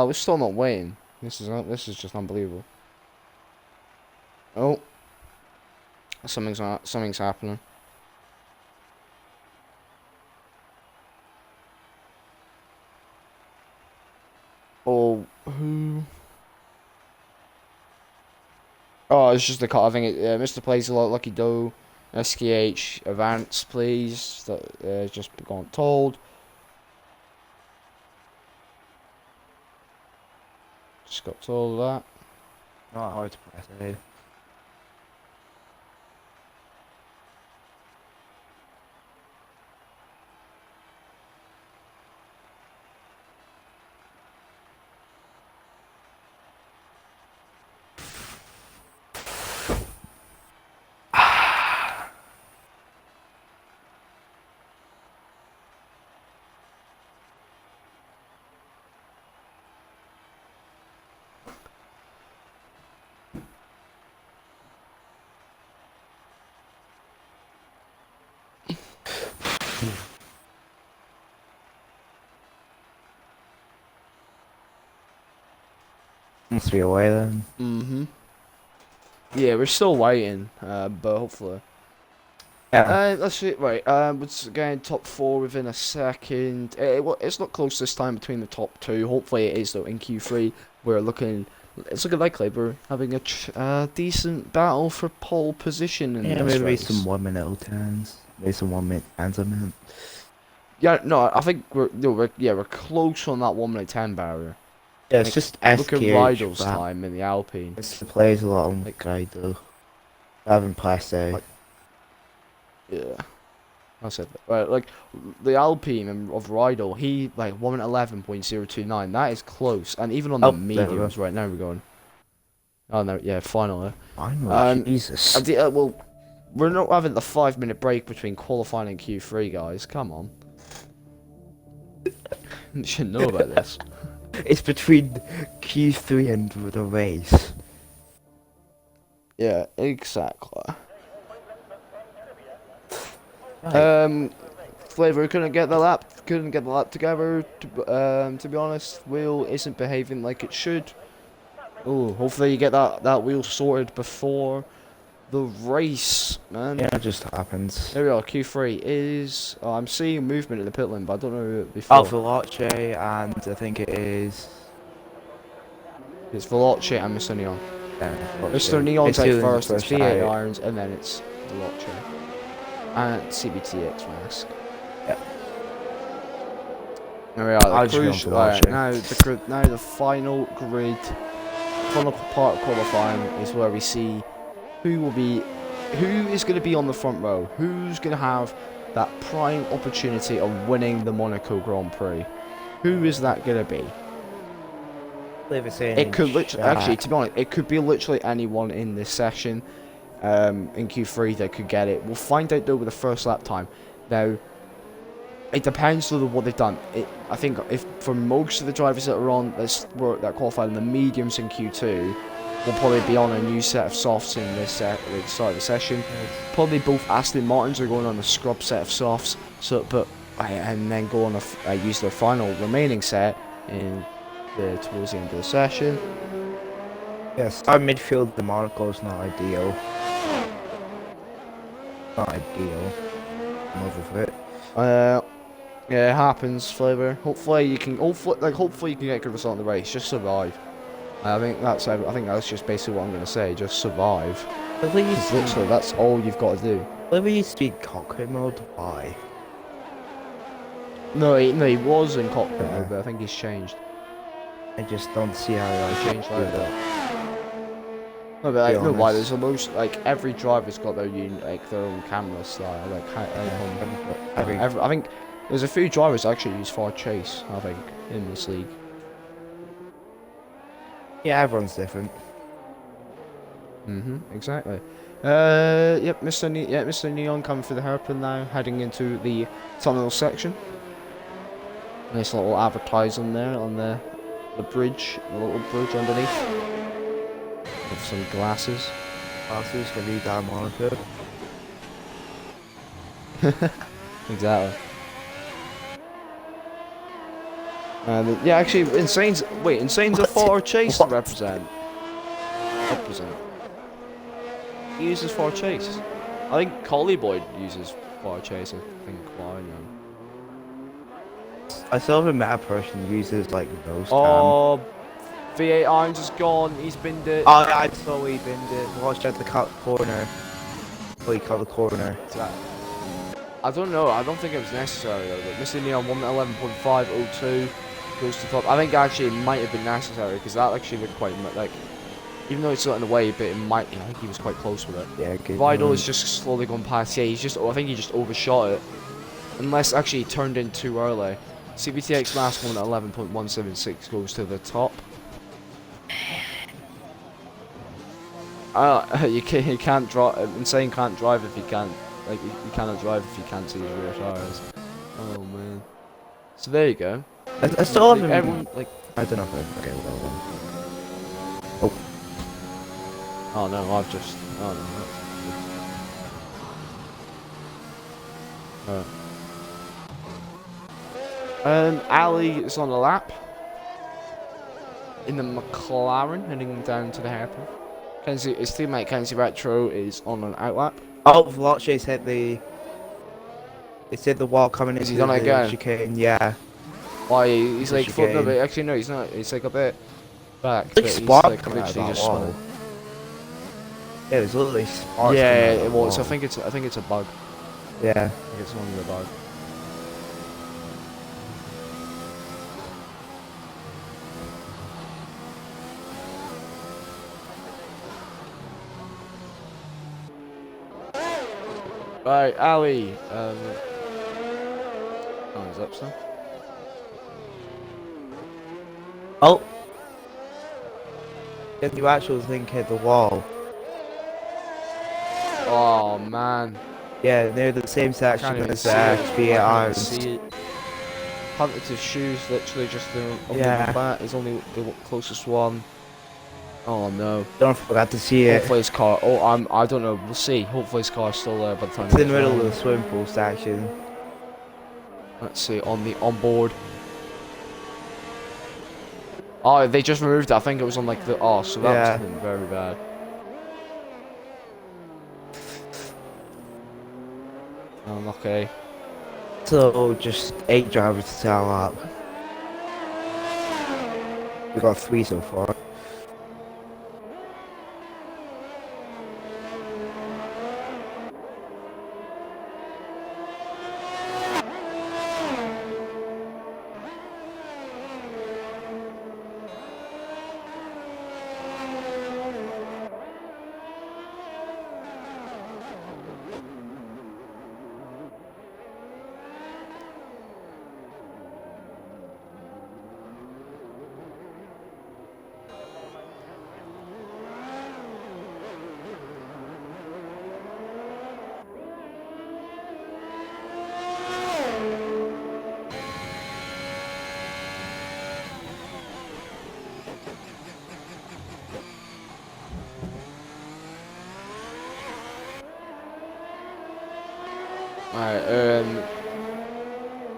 We're still not waiting. This is just unbelievable. Oh, something's happening. Oh, who? Oh, it's just the cut. I think Mr. Plays a lot. Lucky Doe, SKH, advance, please. That just gone told. Just got told that. Not hard to press A. Must be away then. Yeah, we're still waiting, but hopefully. Yeah. Let's see. Right. We're getting top 4 within a second. It's not close this time between the top 2. Hopefully it is though. In Q3, it's looking likely we're having a decent battle for pole position. In this maybe race. some 1 minute 10s. Maybe some 1 minute 10s a minute. Yeah, no, I think we're close on that 1 minute 10 barrier. Yeah, it's just SKH. Look at Rydell's time in the Alpine. It's plays a lot on the guide though. I haven't pressed A. Yeah, I said that. Right, like the Alpine of Rydell, he like 1 minute 11.029. That is close, and even on the mediums, right now we're going. Oh no, yeah, finally. Jesus. Well, we're not having the 5 minute break between qualifying and Q3, guys. Come on. You should know about this. It's between Q3 and the race. Yeah, exactly. Right. Flavor couldn't get the lap together. To be honest, wheel isn't behaving like it should. Oh, hopefully you get that wheel sorted before the race, man. Yeah, it just happens. There we are. Q3 is. Oh, I'm seeing movement in the pit lane, but I don't know before. Alpha Loche, and I think it is. It's Veloce and Mr. Neon. Yeah, Mr. Neon's out first, it's V8 side. Irons, and then it's Veloce. and CBTX mask. Yep. There we are. I'll The just be on cruise. to Right, watch now the final grid, final part of qualifying is where we see who is going to be on the front row. Who's going to have that prime opportunity of winning the Monaco Grand Prix? Who is that going to be? It could literally, actually, to be honest, it could be literally anyone in this session. In Q3 that could get it. We'll find out though with the first lap time. Now, it depends on what they've done. I think if for most of the drivers that are on that qualified in the mediums in Q2, will probably be on a new set of softs in this at the start of the session. Probably both Aston Martins are going on a scrub set of softs. And then go on use their final remaining set towards the end of the session. Yes, our midfield, the Monaco's not ideal. Not ideal. I'm over it. Yeah, it happens, Flavor. Hopefully you can get a good result in the race. Just survive. I think that's just basically what I'm gonna say. Just survive. Literally, that's all you've got to do. Whether you speak cockpit mode, why? No, he was in cockpit mode, but I think he's changed. I just don't see how I Changed like that. No, but like, no, why? There's almost like every driver's got their own camera style. I think there's a few drivers that actually use far chase. I think in this league. Yeah, everyone's different. Exactly. Yep, Mr. Neon coming for the hairpin now, heading into the tunnel section. Nice little advertising there on the bridge, the little bridge underneath. With some glasses. Glasses for the damn Monaco. Exactly. And yeah, actually, Insane's a far chase to represent. He uses far chase. I think Collie Boy uses far chase. I think quite now. I still haven't met a person who uses like nose cam. Oh, V8 Irons is gone. He's binned it. Oh, I saw he binned it. Watch out the corner. Oh, he cut the corner. I don't know. I don't think it was necessary though. But Mr. Neon 111.502 goes to top. I think actually it might have been necessary because that actually looked quite like. Even though it's not in the way, but it might. I think he was quite close with it. Yeah, good. Vidal is just slowly gone past. Yeah, I think he just overshot it. Unless actually he turned in too early. CBTX last one at 11.176 goes to the top. You can't drive. Insane can't drive if you can't. Like you cannot drive if you can't see the rear tires. Oh man. So there you go. I still haven't. Everyone like. I don't know if okay. Well. Oh no, I've just. Oh no. Ali is on the lap. In the McLaren, heading down to the hairpin. His teammate Kenzie Retro is on an outlap. Oh, Vlotche's hit the. It's hit the wall coming into the chicane. Yeah. Why? He's like. No, but actually no, he's not. He's like a bit back. It's like spark coming out of that just wall. Yeah, there's literally sparks. Yeah, it was. I think it's a bug. Yeah. I think it's only a bug. Right, Ali. Oh, he's up still. Oh. Get the actual thing hit the wall. Oh man. Yeah, they're the same section as the Irons. Punted his shoes, literally just the back is only the closest one. Oh no. Don't forget to see it. Hopefully his car. I don't know. We'll see. Hopefully his car's still there by the time. It's in the middle of the swimming pool section. Let's see on the onboard. Oh, they just removed it. I think it was on like the. Oh, so that was very bad. Okay. So just 8 drivers to tell up. We got 3 so far. Alright,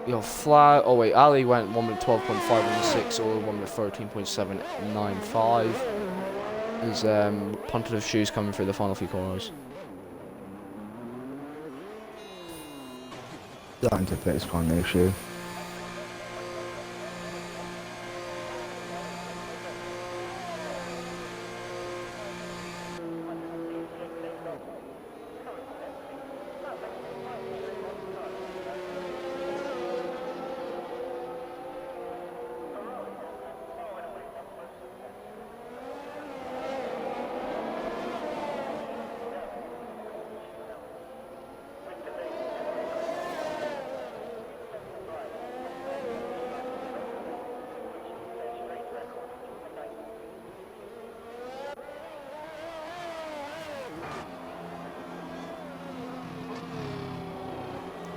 your flag. Oh wait, Ali went 1 minute 12.516, or 1 minute 13.795. His punted of shoes coming through the final few corners. Starting to fix one issue.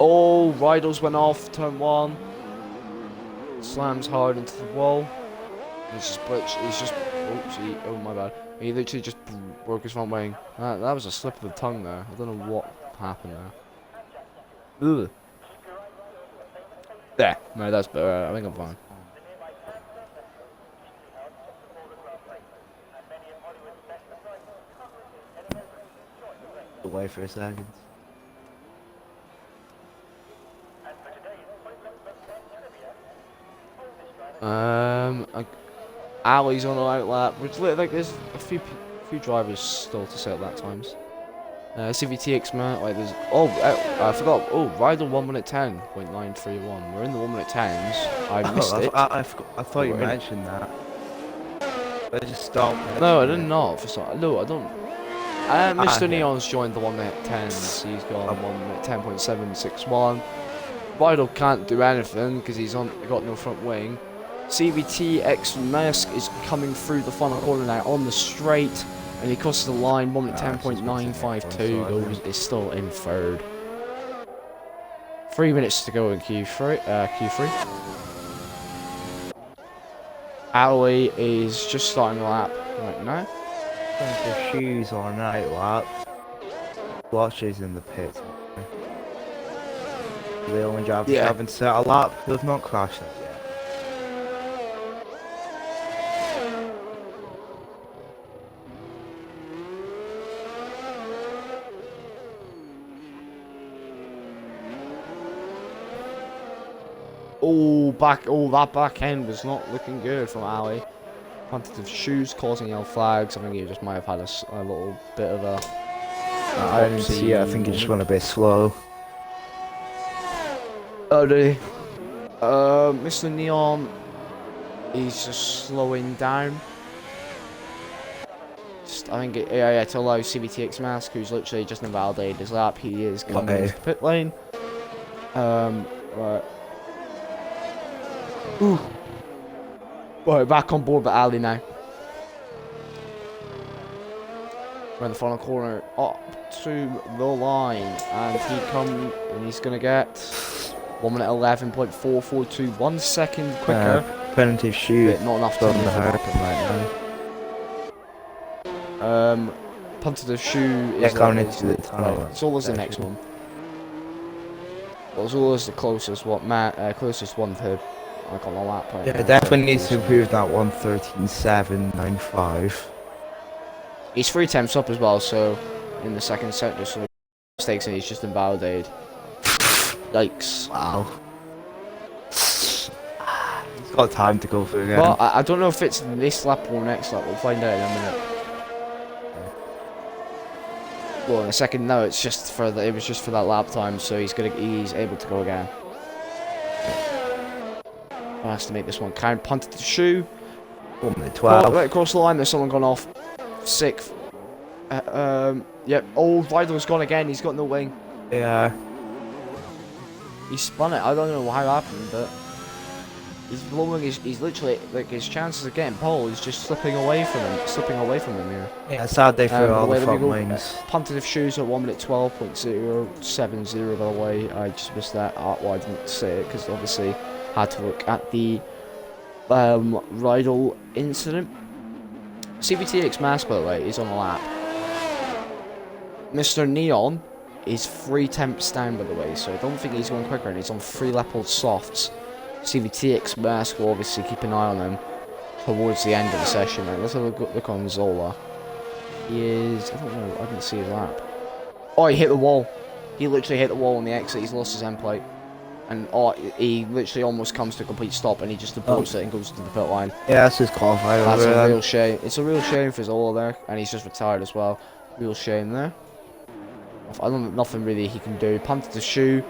Oh, Rydals went off, turn 1. Slams hard into the wall. He's just oh my bad. He literally just broke his front wing. That was a slip of the tongue there. I don't know what happened there. Ugh. There. No, that's better. I think I'm fine. Away for a second. Ali's on the outlap, which like there's a few drivers still to set lap times. CVTX man, like there's I forgot. Oh, Rider 1 minute 10.931. We're in the 1 minute 10s. I missed it. I thought you mentioned that. I just stopped. No, I did not. For some, no, I don't. Mr. Neon's joined the 1 minute 10s. He's gone 1 minute 10.761. Rider can't do anything because he's got no front wing. CVTX Mask is coming through the final corner now on the straight, and he crosses the line. 1 minute 10.952 goes is still in third. 3 minutes to go in Q3. Ali is just starting the lap right now. The shoes on night lap. Watches in the pit. The only drivers haven't set a lap who have not crashed it yet. That back end was not looking good from Ali. Punted the shoes, causing yellow flags. I think he just might have had a little bit of a. I didn't see it. I think he just went a bit slow. Oh, did he? Mr. Neon, he's just slowing down. I think to allow CVTX Mask, who's literally just invalidated his lap, he is coming into the pit lane. Right. Ooh. Right, back on board with Ali now. We're in the final corner, up to the line, and he's gonna get 1 minute 11.442, 1 second quicker. Penalty shoot. But not enough to happen right now. Punted the shoe is going into the tunnel. It's always the next one. Well, it's always the closest closest one to like on the lap. Right yeah, definitely needs to improve that 1:13.795. He's 3 attempts up as well, so in the second set there's some mistakes and he's just invalidated. Yikes. Wow. He's got time to go through again. Well, I don't know if it's this lap or next lap. We'll find out in a minute. Well, in a second, no, it was just for that lap time, so he's able to go again. Has to make this one count. Punted the shoe. 1 minute 12. Right across the line, there's someone gone off. 6th. Yep. Oh, Vidal's gone again. He's got no wing. Yeah. He spun it. I don't know how it happened, but he's blowing. He's literally like his chances of getting pole is just slipping away from him here. Yeah, sad day for all the front wings. Punted of shoes at 1 minute 12.070. By the way, I just missed that. Well, I didn't say it because obviously had to look at the Rydal incident. CVTX Mask, by the way, is on a lap. Mr. Neon is 3 tenths down, by the way, so I don't think he's going quicker, and he's on 3 Leopold softs. CVTX Mask will obviously keep an eye on him towards the end of the session. Now, let's have a look on Zola. He is, I don't know, I didn't see his lap. Oh, he hit the wall. He literally hit the wall on the exit. He's lost his end plate. And he literally almost comes to a complete stop, and he just aborts it and goes to the pit line. Yeah, that's his qualifier. That's a real shame. It's a real shame for Zola there, and he's just retired as well. Real shame there. I don't nothing really he can do. Punted the shoe.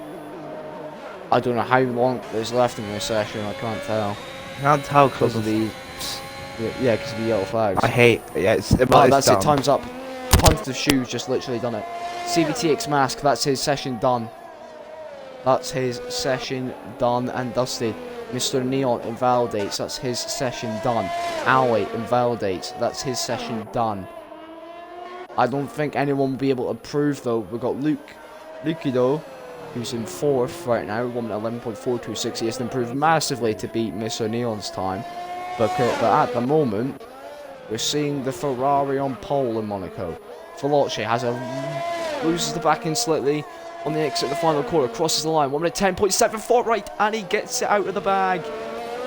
I don't know how long there's left in this session. I can't tell. I can't tell Because of the because of the yellow flags. I hate. Yeah, Oh, that's it. Time's up. Punted the shoe's just literally done it. CVTX Mask. That's his session done. That's his session done and dusted. Mr. Neon invalidates. That's his session done. Ali invalidates. That's his session done. I don't think anyone will be able to prove though. We've got Lukey though, who's in 4th right now, 1:11.426. He has improved massively to beat Mr. Neon's time. But at the moment, we're seeing the Ferrari on pole in Monaco. Veloce loses the back end slightly on the exit of the final quarter, crosses the line, 1:10.74 right, and he gets it out of the bag.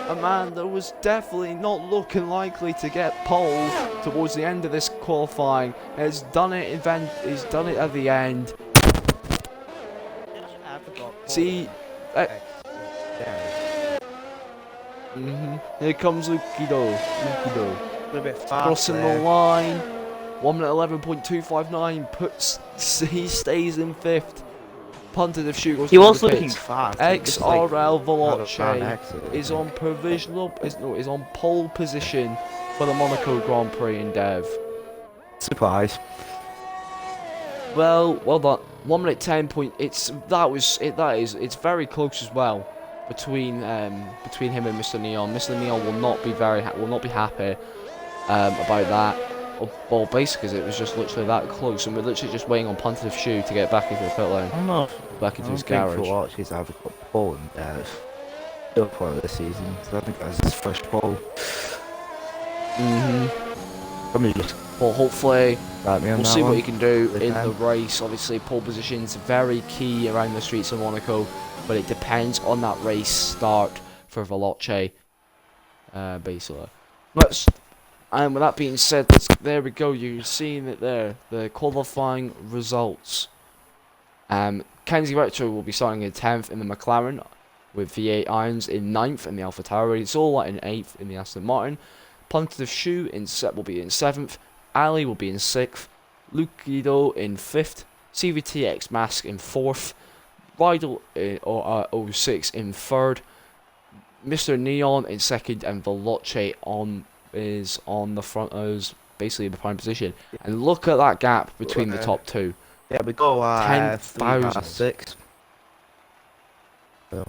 A man that was definitely not looking likely to get pole towards the end of this qualifying has done it. He's done it at the end. See, here comes Lukido. Crossing the line, 1:11.259. He stays in 5th. Punted if shoe goes. He was looking fast. XRL Veloce is on provisional. Is on pole position for the Monaco Grand Prix in Dev. Surprise. Well done. 1:10. It's very close as well between him and Mr. Neon. Mr. Neon will not be happy about that. Well, basically, because it was just literally that close, and we're literally just waiting on Punted shoe to get back into the pit lane. I'm not back into his garage. He's either got pole in Dev. No point of the season. So I think that's his first pole. Well, hopefully, we'll see what he can do in time. the race. Obviously, pole position's very key around the streets of Monaco, but it depends on that race start for Veloce, basically. And with that being said, there we go. You're seeing it there, the qualifying results. Kenzie Retro will be starting in 10th in the McLaren, with V8 irons in 9th in the Alpha Tauri. Zola in 8th in the Aston Martin. Punted Shoe will be in 7th. Ali will be in 6th. Lukido in 5th. CVTX Mask in 4th. Rydell 06 in 3rd. Mr. Neon in 2nd, and Veloce is on the front, is basically in the prime position. And look at that gap between the top two. Yeah, we go 10,006. So,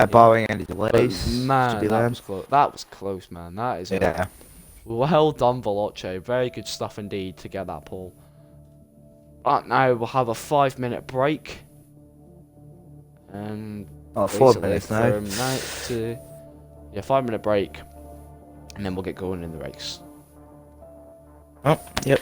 barring any delays. Man, that was close, man. That is well done, Veloce. Very good stuff indeed to get that pole. Right now we'll have a 5-minute break. And 4 minutes now. 5-minute break. And then we'll get going in the race. Oh, yep.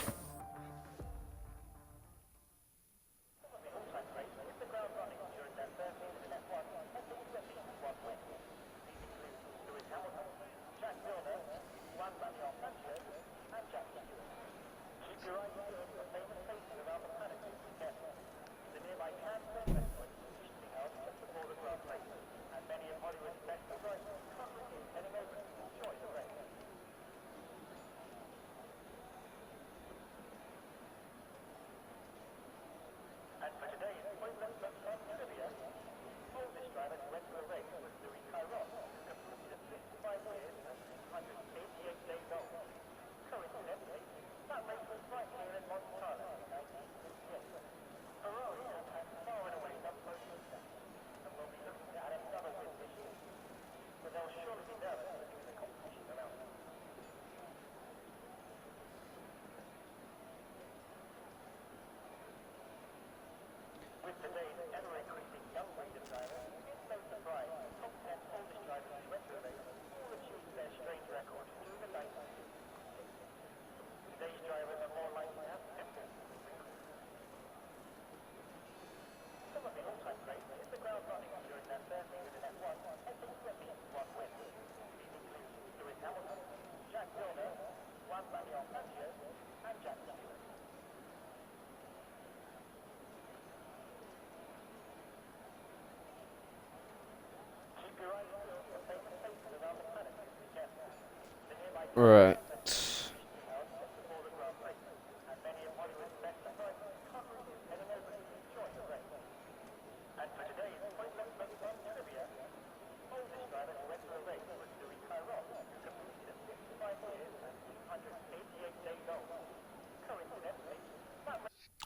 Right.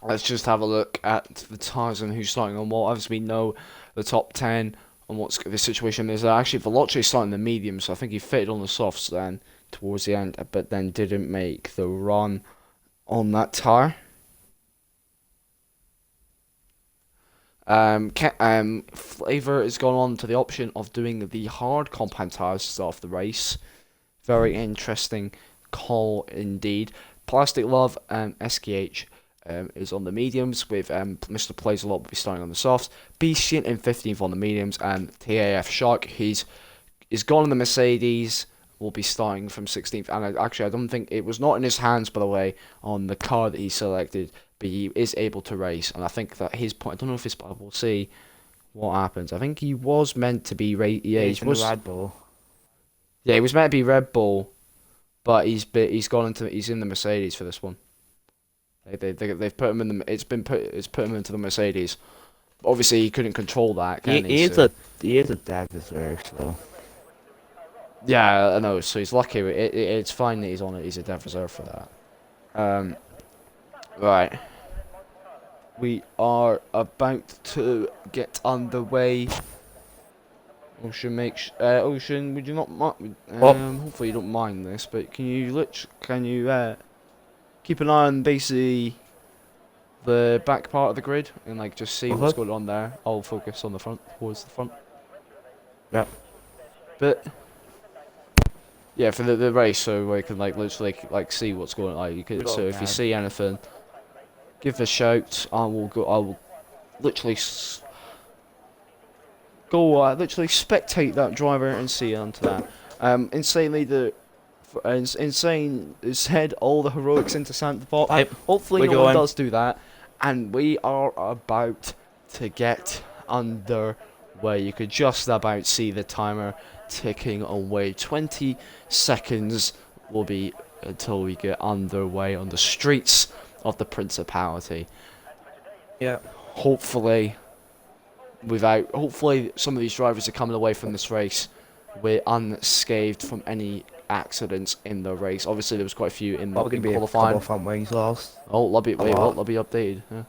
Let's just have a look at the tires and who's starting on what. As we know, the top 10 and what's the situation is. Actually, Veloce starting the medium, so I think he fitted on the softs then towards the end, but then didn't make the run on that tire. Flavor has gone on to the option of doing the hard compound tires to start off the race. Very interesting call indeed. Plastic Love and SKH is on the mediums, with Mr. Plays a Lot will be starting on the softs. Beastient in 15th on the mediums, and TAF Shark, he's gone in the Mercedes, will be starting from 16th. And actually, I don't think it was not in his hands, by the way, on the car that he selected, but he is able to race. And I think that his point, I don't know if we'll see what happens. I think he was meant to be he's in the Red Bull. Yeah, he was meant to be Red Bull, but he's in the Mercedes for this one. They've put him in the it's put him into the Mercedes. Obviously, he couldn't control that. He is a dev reserve, so. Yeah, I know. So he's lucky. It's fine that he's on it. He's a dev reserve for that. Right. We are about to get underway. Ocean, Ocean, would you not mind? Hopefully you don't mind this, but can you keep an eye on basically the back part of the grid and like just see what's going on there? I'll focus on the front, towards the front. Yeah. But yeah, for the race, so we can like literally like see what's going on. Like you could, so if you see anything, give a shout. I will literally literally spectate that driver and see onto that. Insane has had all the heroics into Santa Pot. Hopefully no one does do that. And we are about to get underway. You could just about see the timer ticking away. 20 seconds will be until we get underway on the streets of the Principality. Yeah. Hopefully some of these drivers are coming away from this race with unscathed from any accidents in the race. Obviously there was quite a few in the qualifying. A couple of front wings lost. Oh, lobby updated. Yeah.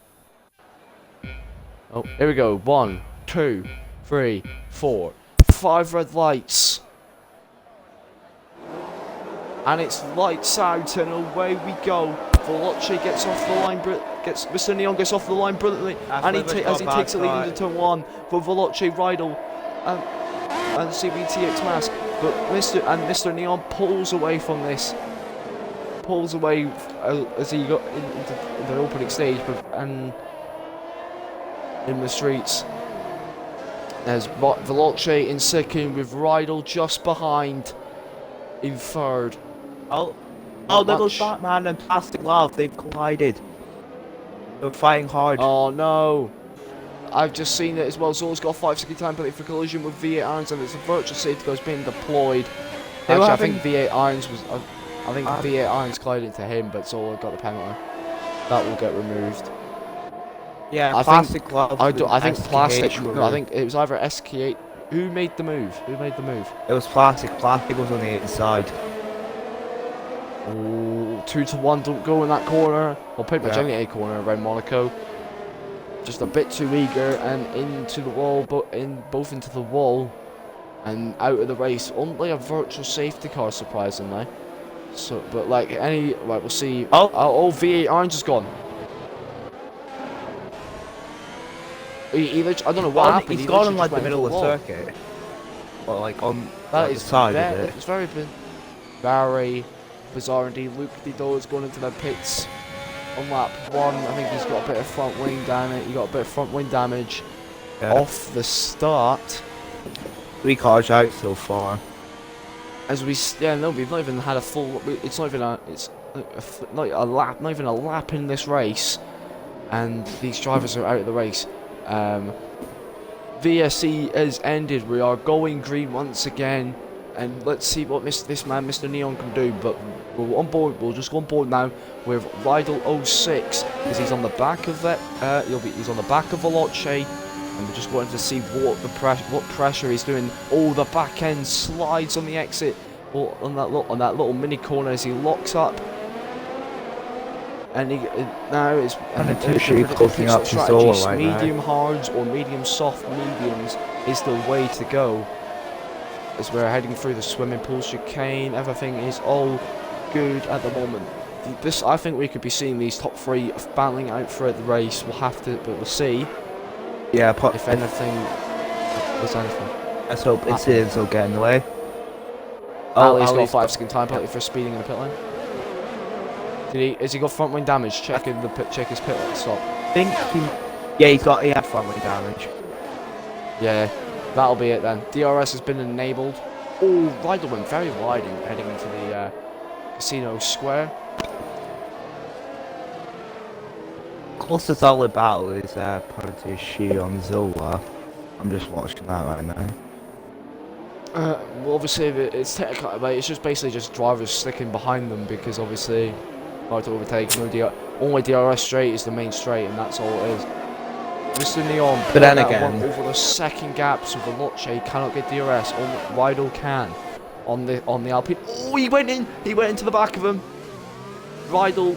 Oh, here we go. 1, 2, 3, 4, 5 red lights. And it's lights out and away we go. Veloce gets off the line, Mr. Neon gets off the line brilliantly, and as he takes the lead into turn 1 for Veloce, Rydell, and CBTX Mask. But Mr. Neon pulls away from this. Pulls away as he got into the opening stage, and in the streets. There's Veloce in second with Rydell just behind in third. Oh, there goes Batman and Plastic Love. They've collided. They're fighting hard. Oh no! I've just seen it as well. Zora's got a 5-second time penalty for collision with V8 irons, and it's a virtual safety car being deployed. Actually, I think V8 irons was. I think V8 irons collided into him, but Zora got the penalty. That will get removed. Yeah, Plastic Love. I think Plastic. No, I think it was either SK8. Who made the move? It was Plastic. Plastic was on the inside. Oh, 2-1, don't go in that corner. Well, pretty much any corner around Monaco. Just a bit too eager and into the wall, both into the wall and out of the race. Only a virtual safety car, surprisingly. So, but like right, we'll see. Oh, V8 Orange is gone. I don't know what happened. He's gone in like the middle of the circuit. Well, like on the side of it. It's very bizarre indeed. Luke Didot is going into the pits on lap 1. I think he's got a bit of front wing damage. Off the start. 3 cars out so far. Yeah, no, we've not even had a full. It's not even a. It's not a lap. Not even a lap in this race, and these drivers are out of the race. VSC has ended. We are going green once again, and let's see what this man, Mr. Neon, can do. But we're on board. We'll just go on board now with Rydal 06 because he's on the back of that. He's on the back of Veloce, and we're just wanting to see what pressure he's doing. Oh, the back end slides on the exit, or on that little mini corner as he locks up. And now it's closing up his solo like medium hards or medium soft mediums is the way to go. As we're heading through the swimming pool chicane, everything is all good at the moment. I think we could be seeing these top three battling out throughout the race. We'll have to, but we'll see. Yeah, if anything, there's anything. Let's hope incidents will get in the way. Ali's got a 5-second time penalty for speeding in the pit lane. Has he got front wing damage? Check his pit stop. He had front wing damage. Yeah, that'll be it then. DRS has been enabled. Oh, Rydal went very wide heading into the casino square. Closest solid battle is Ponte Shi on Zola. I'm just watching that right now. Well, obviously it's technically, like, it's just basically just drivers sticking behind them because obviously hard to overtake. Only DRS straight is the main straight, and that's all it is. Mr. Neon, but then again, over the second gap, so Veloce cannot get DRS. Rydal can on the Alpine. Oh, he went into the back of him. Rydal,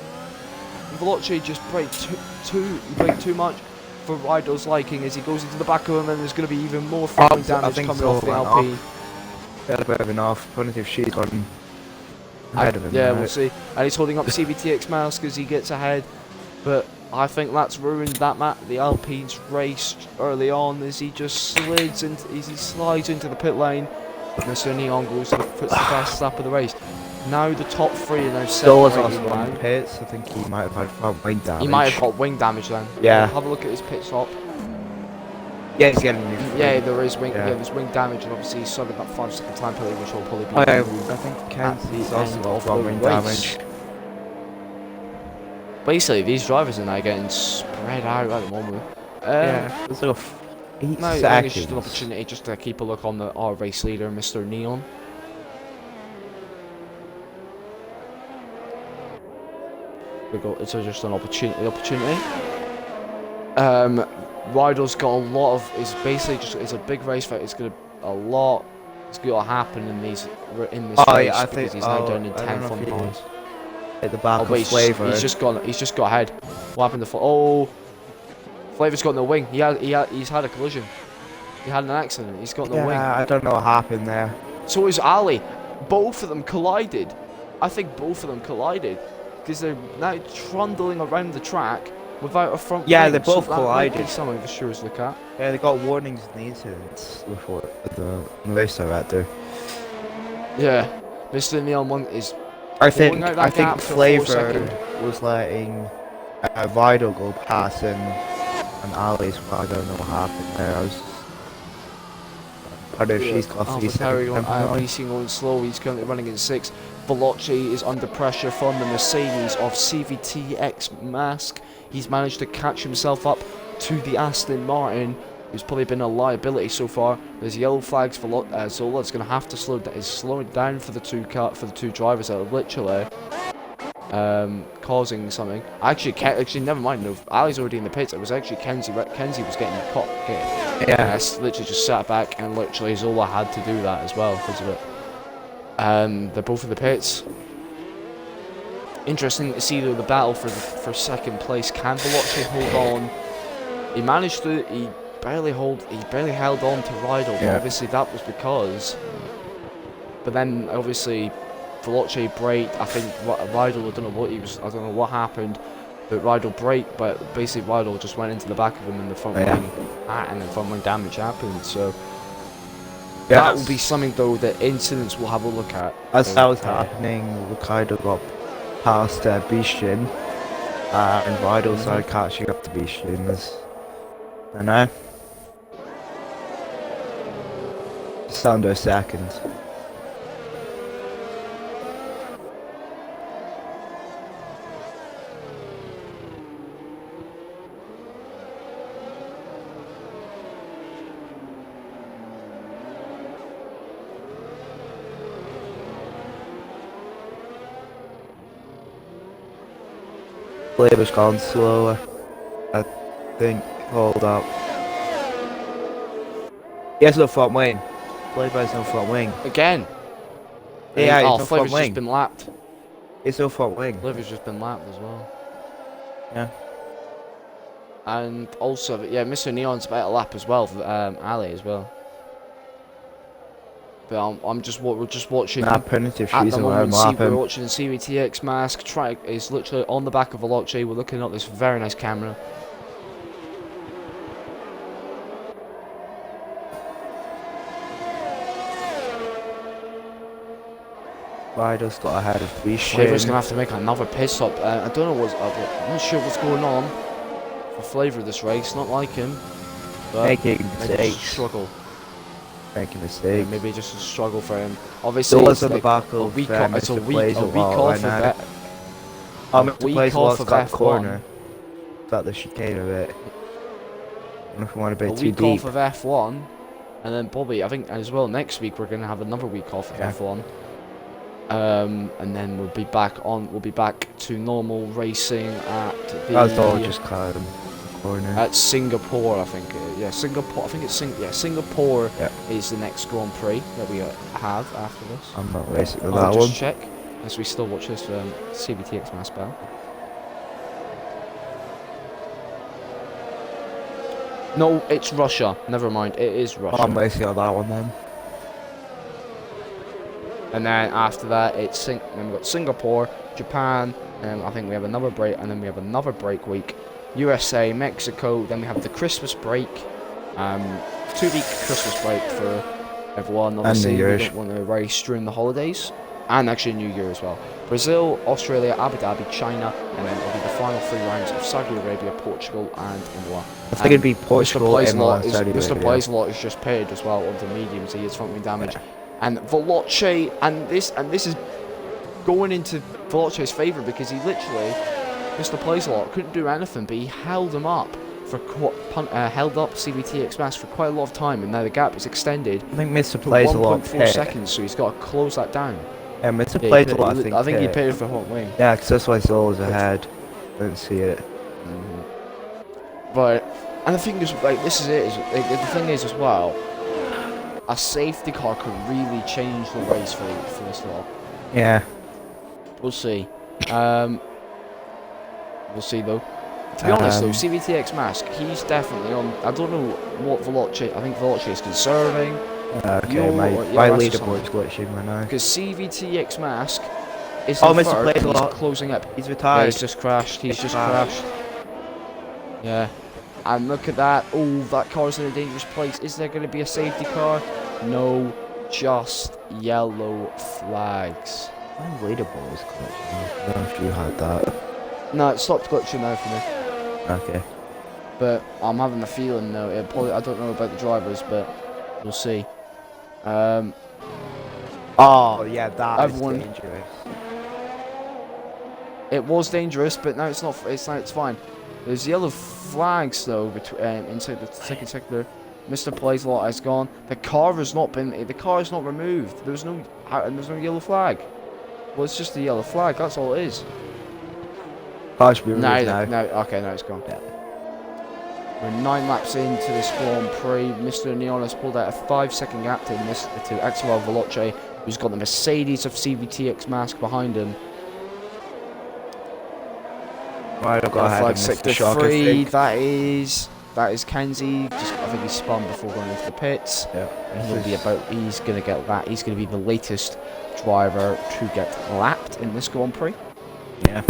Veloce just braked too much for Rydal's liking as he goes into the back of him, and there's going to be even more front damage coming off the Alpine. A bit of enough. Plenty of she's gone ahead of him. Yeah, we'll see. And he's holding up CVTX mouse because he gets ahead, but I think that's ruined the Alpine's race early on as he just slides into the pit lane. Mr. Neon puts the best lap of the race. Now the top three are now separated. Also on pits. I think he might have had front wing damage. He might have got wing damage then. Yeah. Have a look at his pit stop. Yeah, he's getting there is wing. Yeah, there's wing damage, and obviously he's sort of that 5-second time penalty, which will probably be. I think Kenzie's also got front wing damage. Basically, these drivers are now getting spread out at the moment. There's like 8 no, seconds. It's just an opportunity just to keep a look on our race leader, Mr. Neon. It's just an opportunity. Rydal's got a lot of. It's a big race fight. It's gonna happen in this race because he's now down in 10th on points. At the back of Flavor. He's just got ahead. What happened to Flavor's got no wing. He's had a collision. He had an accident. He's got no wing. Yeah, I don't know what happened there. So is Ali. Both of them collided. I think both of them collided because they're now trundling around the track without a front wing. Yeah, they both collided. That might be something for sure to look at. Yeah, they got warnings in the incidents before the race director. Yeah, Mr. Neon is. I think Flavor was letting Rydal go past and Ali's. Well, I don't know what happened there. She's got He's going slow. He's currently running in 6th. Veloce is under pressure from the Mercedes of CVTX Mask. He's managed to catch himself up to the Aston Martin, who's probably been a liability so far. There's yellow flags for Zola's going to have to slow down for the two drivers that are literally causing something. Actually, never mind. No, Ali's already in the pits. It was actually Kenzie. Kenzie was getting caught. Yeah, literally just sat back, and literally Zola had to do that as well because of it. They're both in the pits. Interesting to see though the battle for second place. Can Veloce hold on? He managed to. He barely held on to Rydal. But obviously that was because. But then obviously, Veloce braked. I think Rydal. I don't know what happened. But Rydal braked. But basically Rydal just went into the back of him in the front wing, and then front wing damage happened. So. That will be something though that incidents will have a look at. As that was happening, Ricardo got past Bishin, and Rydal started catching up to Bishin. I know. Just under a second. Flavor's gone slower. I think. Hold up. He has no front wing. Flavor has no front wing. Again. Yeah, Oh, he's no front Flavor's just wing. been lapped. It's no front wing. Flavor's just been lapped as well. Yeah. And also, yeah, Mr. Neon's about a lap as well for Ali as well. But we're just watching Nah, primitive at she's the in moment. where I'm We're lapping. watching CVTX Mask. Is literally on the back of Veloce. We're looking at this very nice camera. Rider's got ahead of three Flavor's gonna have to make another pit stop. I don't know I'm not sure what's going on for Flavor this race. Not like him, but Making maybe mistakes. just a struggle. Making Yeah, mistakes. maybe just a struggle for him. Obviously, Still it's on the like back a of week Mr. it's a week Blaze off right of now. that. Mr. week Blaze off lost of that F1. corner. Got the chicane of it. I don't know if we want to A be too week deep. off of F1, and then probably I think as well next week we're gonna have another week off of Yeah. F1. And then we'll be back to normal racing at That's all the just caught him. Corner. at Singapore, I think. Yeah, Singapore. I think it's Singapore Yeah. is the next Grand Prix that we have after this. I'm not racing with I'll that just one. check as we still watch this CVTX Mass Battle. No, it's Russia. Never mind, it is Russia. I'm racing on that one then. And then after that, then we've got Singapore, Japan, and I think we have another break, and then we have another break week. USA, Mexico, then we have the Christmas break. 2-week Christmas break for everyone. Obviously, New we Year's. don't want to race during the holidays. And actually New Year as well. Brazil, Australia, Abu Dhabi, China, and then it'll be the final 3 rounds of Saudi Arabia, Portugal, and Imola. I think it'd be Portugal, Imola, and Saudi Mr. Arabia. Blazelot is just pitted as well onto mediums. He has front wing damage. And Veloce, and this is going into Veloce's favour because he literally, Mr. Blazelot couldn't do anything, but he held him up for held up CVTX Mass for quite a lot of time, and now the gap is extended I think Mr. to plays a lot 1.4 seconds, so he's got to close that down. Yeah, Mr. Yeah, plays a lot, I think he hit. paid for front wing. Yeah, because that's why he's always ahead. Didn't see it. But, and the thing is, like, this is it. The thing is as well, a safety car could really change the race for this lot. Yeah. We'll see. We'll see though. To be honest though, CVTX Mask, he's definitely on. I don't know what Veloce. I think Veloce is conserving. Okay, my leaderboard's glitching right now. Because CVTX Mask is Oh, the Mr. third, Plays a he's lot. closing up. He's Yeah, retired. he's just crashed. He's just crashed. Yeah. And look at that. Oh, that car's in a dangerous place. Is there going to be a safety car? No. Just yellow flags. My leaderboard is glitching. I don't know if you had that. No, it stopped glitching now for me. Okay. But I'm having the feeling though. I don't know about the drivers, but we'll see. Oh, yeah, that Everyone- is dangerous. It was dangerous, but now it's not. It's fine. There's yellow flags though inside the second sector. Mr. Blazelot has gone. The car has not removed. There's no yellow flag. Well, it's just a yellow flag. That's all it is. Car should be removed now. Okay, now it's gone. Yeah. We're 9 laps into this Grand Prix. Mr. Neon has pulled out a 5-second gap to XL Veloce, who's got the Mercedes of CVTX Mask behind him. Right, I'll go ahead and miss the Sector shock, I 3, think. that is Kenzie. I think he spun before going into the pits. Yeah. And he's gonna get that. He's gonna be the latest driver to get lapped in this Grand Prix. Yeah.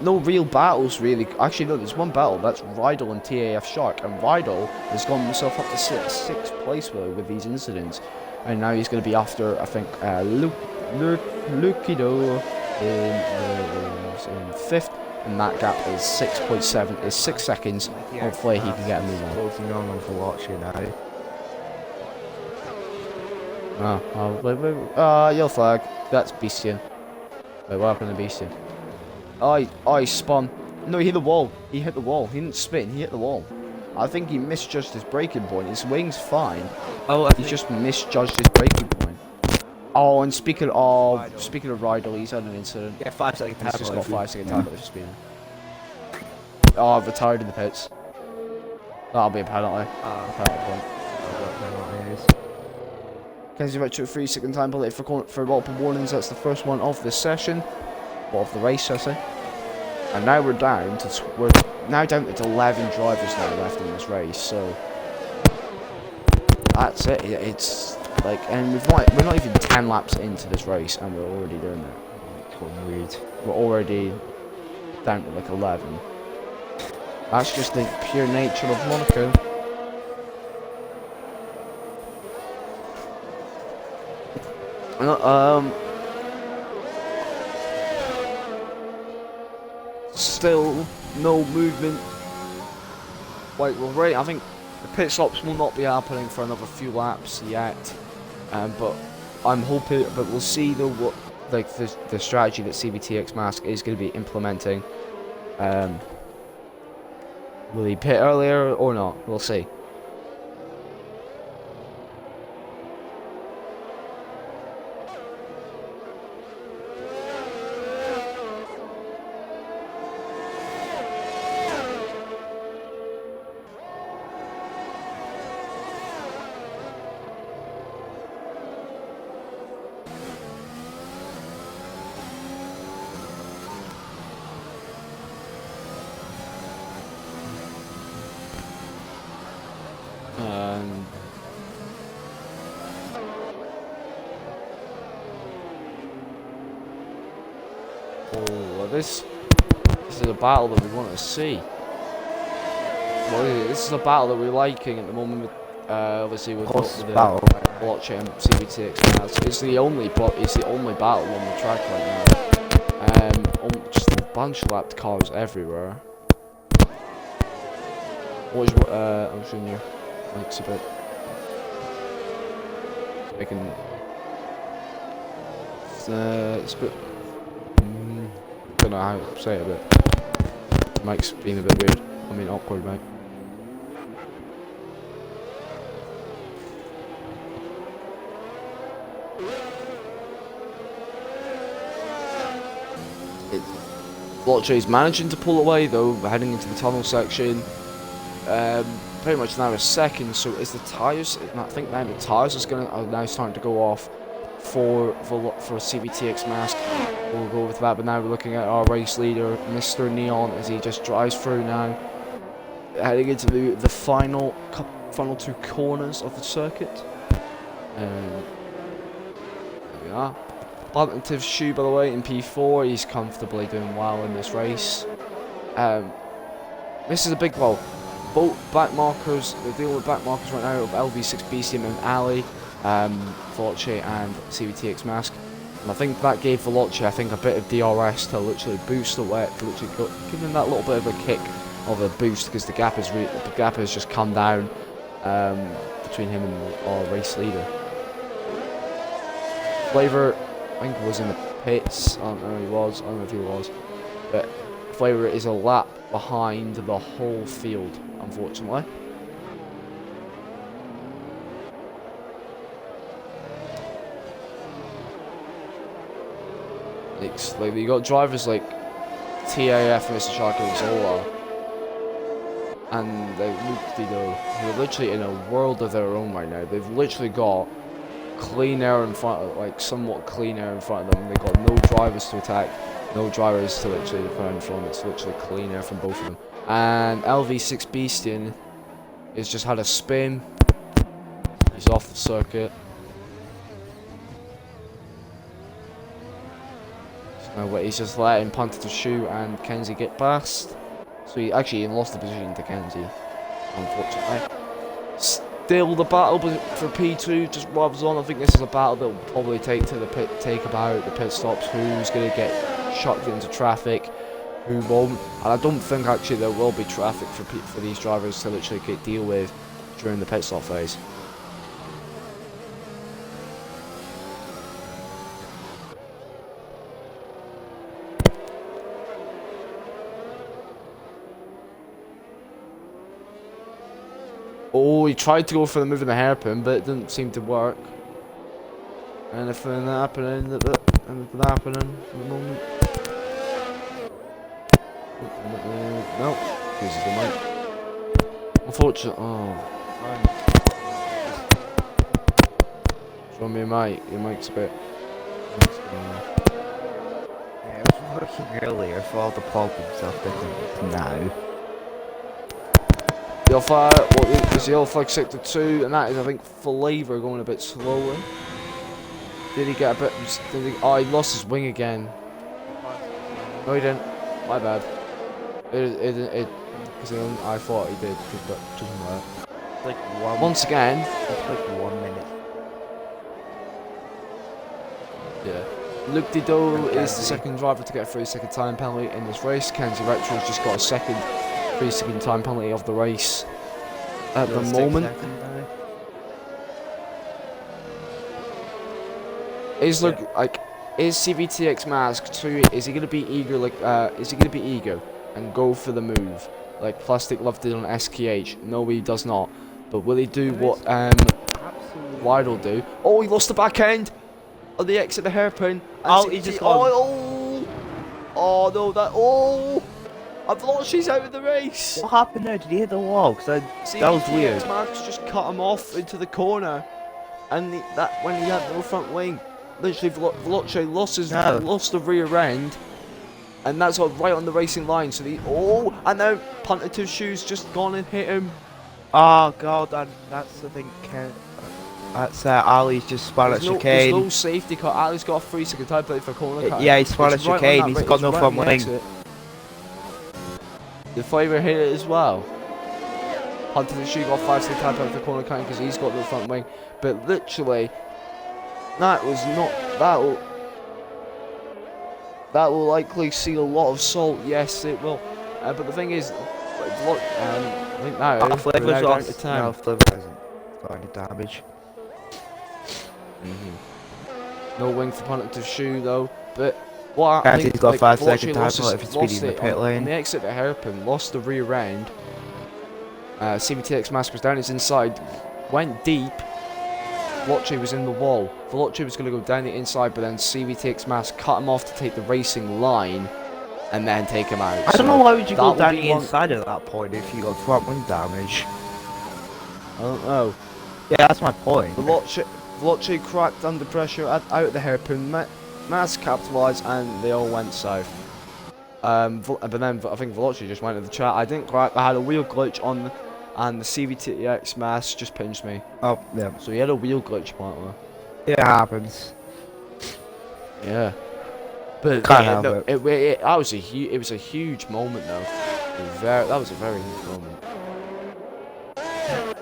No real battles really. Actually, no, there's one battle. That's Rydell and TAF Shark, and Rydell has gone himself up to sixth place with these incidents, and now he's going to be after I think Lukido in 5th, and that gap is 6.7 is 6 seconds. Hopefully he can get a move on. Closing on Veloce now. Wait. Yellow flag. That's Beastian. Wait, what happened to Beastian? Oh, he spun. No, he hit the wall. He hit the wall. He didn't spin. He hit the wall. I think he misjudged his braking point. His wing's fine. Oh, He just misjudged his braking point. Oh, and speaking of Rydell, he's had an incident. Yeah, 5-second He's time. just got 5-second time for speeding. Oh, I've retired in the pits. That'll be a penalty. A penalty point. Kenzie Richard 3-second time penalty for multiple warnings. That's the first one of this session, or of the race, I say. And now we're down to 11 drivers now left in this race. So that's it. It's like, and we're not even 10 laps into this race, and we're already doing it. It's going weird. We're already down to like 11. That's just the pure nature of Monaco. Still no movement. Like, we're ready. I think the pit stops will not be happening for another few laps yet. But I'm hoping. But we'll see though what the strategy that CVTX Mask is going to be implementing. Will he pit earlier or not? We'll see. Oh, this is a battle that we want to see. Well, this is a battle that we're liking at the moment. Obviously, with the Veloce and CVTX Mask. It's the only battle on the track right now. Just a bunch of lapped cars everywhere. I'm showing you. Mike's a bit. Making. It's a bit. Don't know how to say it, but Mike's being a bit weird. I mean, awkward, mate. Veloce's managing to pull away though, heading into the tunnel section. Pretty much now a second. So is the tyres? I think now the tyres are now starting to go off for CVTX Mask. We'll go with that, but now we're looking at our race leader, Mr. Neon, as he just drives through now, heading into the final two corners of the circuit. There we are. Alternative shoe, by the way, in P4. He's comfortably doing well in this race. This is a big ball. Both back markers, they're dealing with back markers right now of LV6 BCM and Ali, Veloce and CVTX Mask. And I think that gave Veloce, a bit of DRS to literally boost the wet, to literally give him that little bit of a kick of a boost, because the gap has just come down between him and our race leader. Flavor, I think, was in the pits. I don't know if he was, but Flavor is a lap behind the whole field, unfortunately. Like, you got drivers like TAF, Mr. Shark and Zola, and they're literally in a world of their own right now. They've literally got clean air in front of, like, somewhat clean air in front of them. They've got no drivers to attack, no drivers to literally defend from. It's literally clean air from both of them. And LV6 Beastian has just had a spin. He's off the circuit. He's just letting punted to shoot and Kenzie get past. So he actually lost the position to Kenzie, unfortunately. Still the battle for P2 just rubs on. I think this is a battle that will probably take about the pit stops. Who's going to get shocked into traffic, who won't. And I don't think actually there will be traffic for these drivers to literally deal with during the pit stop phase. Oh, he tried to go for the move in the hairpin, but it didn't seem to work. Anything happening anything happening at the moment? No. This is the mic. Unfortunately, show me your mic. Your mic's a bit. Yeah, it was working earlier for all the problems I've been now. The Alpha, what is the Alpha Sector 2, and that is, I think, Flavor going a bit slowly. Did he get a bit? Oh, he lost his wing again. No, he didn't. My bad. Because I thought he did, but it doesn't work. Like Once again. It's like 1 minute. Yeah. Luke Dido is the second driver to get a 3-second time penalty in this race. Kenzie Retro's just got a second 3-second time penalty of the race at the moment. Is Luke is CVTX Mask 2? Is he gonna be eager is he gonna be eager and go for the move like Plastic Love did on SKH? No, he does not. But will he do what Wide will do? Oh, he lost the back end on the exit of the hairpin. Oh, he just oh no, that I thought she's out of the race. What happened there? Did he hit the wall? Cause that was weird. Max just cut him off into the corner, and when he had no front wing, literally Veloce lost the rear end, and that's right on the racing line. So and now punted to shoes just gone and hit him. Oh god, and that's the thing. That's Ali's just spun at chicane. There's no safety car. Ali's got a 3-second time plate for corner car. Yeah, he spun at chicane. He's got no front wing. The Flavor hit it as well. Hunter the Shoe got 5-second time plate for corner car because he's got no front wing. But literally, that will likely see a lot of salt. Yes, it will. But the thing is, I think now Flavor's we're now down lost. to 10. No, Flavor hasn't got any damage. No wing for Hunter Shoe though. But what I I think he's got 5-second time lost penalty if it's speeding in the pit on lane. the exit of the hairpin, lost the rear end. CVTX Mask was down his inside, went deep. Veloce was in the wall. Veloce was going to go down the inside, but then CVTX Mask cut him off to take the racing line, and then take him out. I don't know why would you go down the one inside at that point if you got front wing damage. I don't know. Yeah, that's my point. Veloce cracked under pressure out of the hairpin. Mask capitalised, and they all went south. But then I think Veloce just went to the chat. I didn't crack. I had a wheel glitch on, and the CVTX Mask just pinched me. Oh yeah. So he had a wheel glitch apparently. It happens. Yeah. But Can't help it. It was a huge moment though. That was a very huge moment.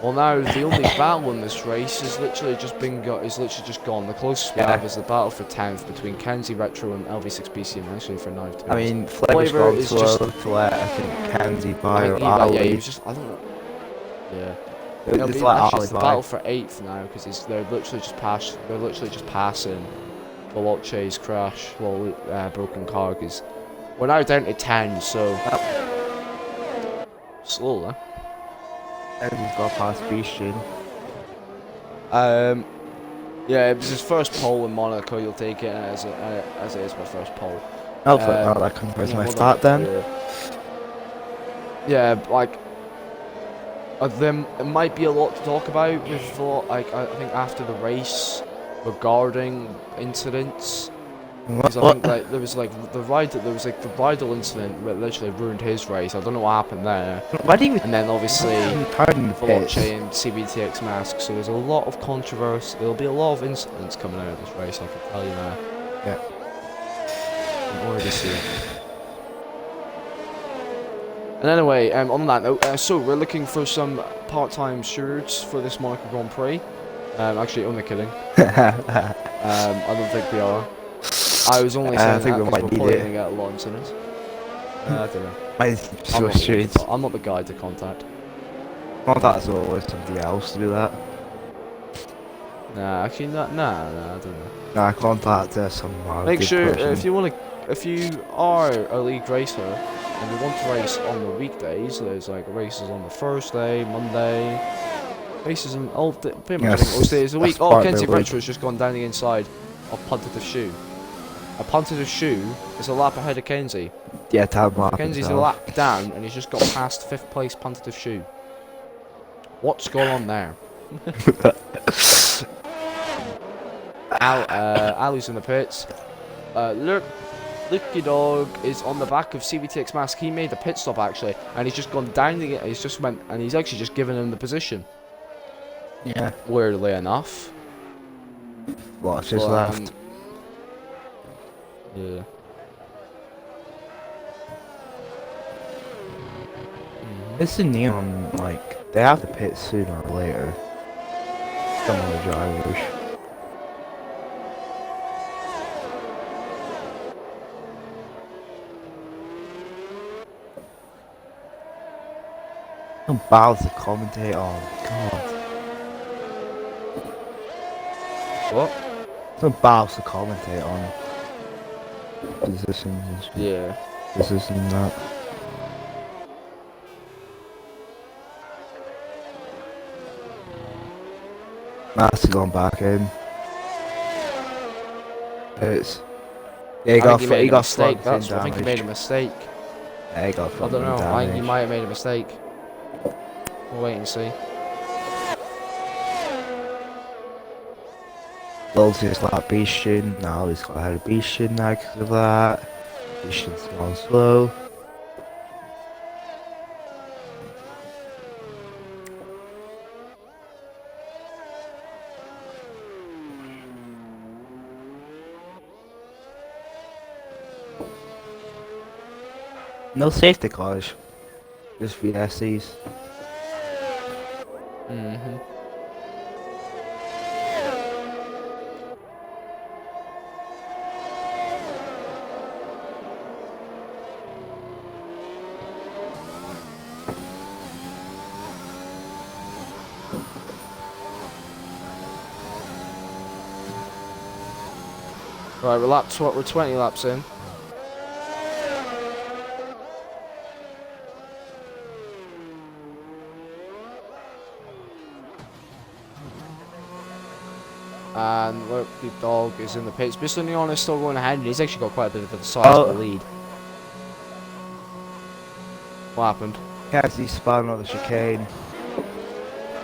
Well, now the only battle in this race is literally just gone. The closest we have is the battle for 10th between Kenzie Retro and LV6BC, and actually for 9th. I mean, Flavor's gone to let I think Kenzie by or Ali. Yeah, he was just I don't know. Yeah. It's like It's the battle for 8th now because they're literally just passing Veloce's crash, broken car. Because we're now down to 10, so slowly. And he's got past Beastin. Yeah, it was his first pole in Monaco. You'll take it as it is my first pole. Oh, that compares to my start then. Yeah, like. There might be a lot to talk about with, I think after the race regarding incidents. Because I think there was the Rydell incident that literally ruined his race. I don't know what happened there. And then obviously Veloce and CVTX Mask. So there's a lot of controversy. There'll be a lot of incidents coming out of this race. I can tell you now. Yeah. I'm already seeing it. And anyway, on that note, so we're looking for some part-time stewards for this Monaco Grand Prix. Actually, only kidding. I don't think we are. I was only saying that because we're probably going to get a lot of incidents. I don't know. I'm not the guy to contact. Contact's always somebody else to do that. Nah, actually, nah, I don't know. Nah, contact someone. Make sure if you are a league racer and you want to race on the weekdays, there's like races on the Thursday, Monday, Races and all pretty much Yes, most days of the week. that's Oh, part of Kenzie the league. Bridgewater's just gone down the inside of punted the shoe. A punted the shoe is a lap ahead of Kenzie. Yeah, time lap Kenzie's a himself. lap down and he's just got past 5th place punted the shoe. What's going on there? Ali's in the pits. Lucky Dog is on the back of CVTX Mask. He made the pit stop actually, and he's just gone down the. He's just went, and he's actually just given him the position. Yeah. Weirdly enough. What's just But, left? Yeah. It's the neon, like, they have to pit sooner or later. Some of the drivers. No balls to commentate on. God. What? No balls to commentate on. Positions and shit. Yeah. This and that. That's gone back in. It's. Yeah, he I got think he made a mistake. front That's. I think he made a mistake. Yeah, he got I front don't know. I think he damage. might have made a mistake. We'll wait and see. Loves his like Beastin. Now he's got ahead of Beastin now because of that. Beastin's gone slow. No safety cars. Just VSCs. Mm-hmm. Right, we're 20 laps in. And look, the dog is in the pits. Mr. Neon is still going ahead, and he's actually got quite a bit of a sizable lead. What happened? Cassie spun on the chicane.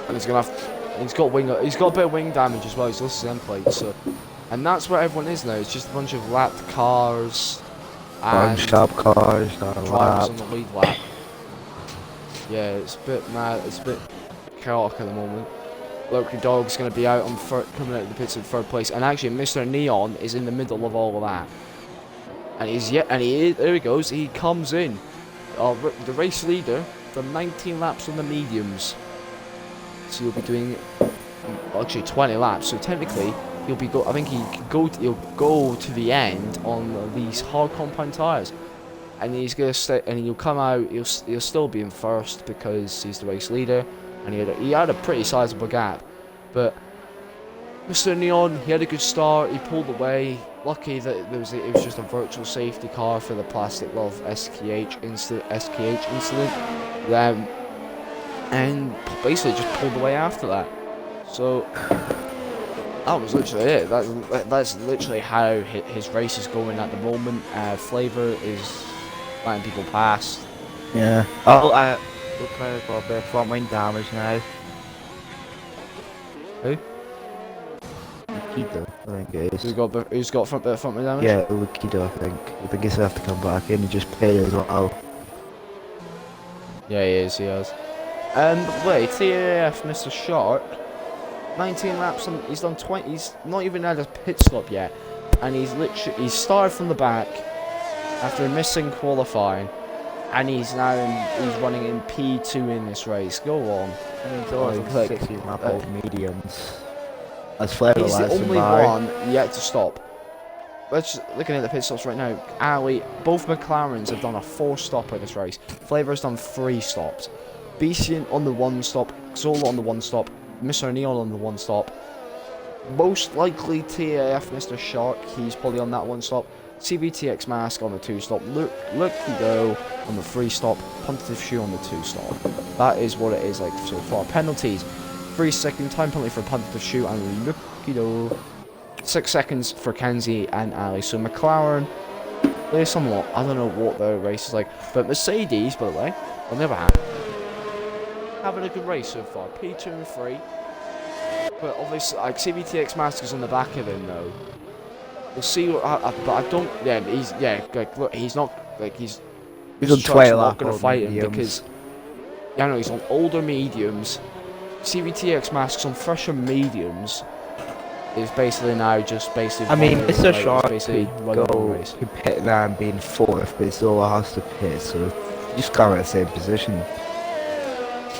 And he's gonna have. He's got a bit of wing damage as well. He's lost his end plate, so. And that's where everyone is now. It's just a bunch of lapped cars and Sharp cars, got a drivers lap. on the lead lap. Yeah, it's a bit mad. It's a bit chaotic at the moment. Loki Dog's going to be out on coming out of the pits in 3rd place, and actually Mr. Neon is in the middle of all of that. And there he goes. He comes in. The race leader for 19 laps on the mediums. So he'll be doing actually 20 laps. So technically he'll be I think he'll go to the end on these hard compound tires. And he's gonna stay, and he'll come out. He'll still be in 1st because he's the race leader. And he had a pretty sizable gap, but Mr. Neon, he had a good start. He pulled away. Lucky that it was just a virtual safety car for the Plastic Love SKH incident. And basically just pulled away after that. So that was literally it. That's literally how his race is going at the moment. Flavor is letting people pass. Yeah. Oh, look how I've got a bit of front wing damage now. Who? Lukido, I think it is. Who's got front wing damage? Yeah, Lukido, I think. I think he's gonna have to come back in and just pay as well. Yeah, he is. He has. Wait, TAF, Mr. Shark. 19 laps. He's done 20. He's not even had a pit stop yet, and he's started from the back after missing qualifying. And he's running in P2 in this race. Go on. And he's only 16 lap old mediums. As Flavor He's the lets him only by. one yet to stop. Looking at the pit stops right now. Ali, both McLarens have done a 4-stopper this race. Flavor's done 3 stops. Beastian on the 1 stop. Zola on the 1 stop. Mr. Neon on the 1 stop. Most likely TAF Mr. Shark. He's probably on that 1 stop. CVTX Mask on the 2 stop. Look you go on the 3 stop. Puntive Shoe on the 2 stop. That is what it is like so far. Penalties. 3-second time penalty for punted to shoot, and look, 6 seconds for Kenzie and Ali. So McLaren, they're somewhat, I don't know what their race is like, but Mercedes, by the way, on the other hand, having a good race so far. P2 and 3, but obviously, like CVTX Masters on the back of him though. We'll see. But I don't. Yeah, like look, he's not like he's. He's on Truck's 12 not going to fight him mediums. because. Yeah, no, he's on older mediums. CVTX Masks on fresher mediums. Is basically now just basically. I mean, it's a shot basically to go to pit there and being fourth, but Zola has to pit, so you just can't in the same position.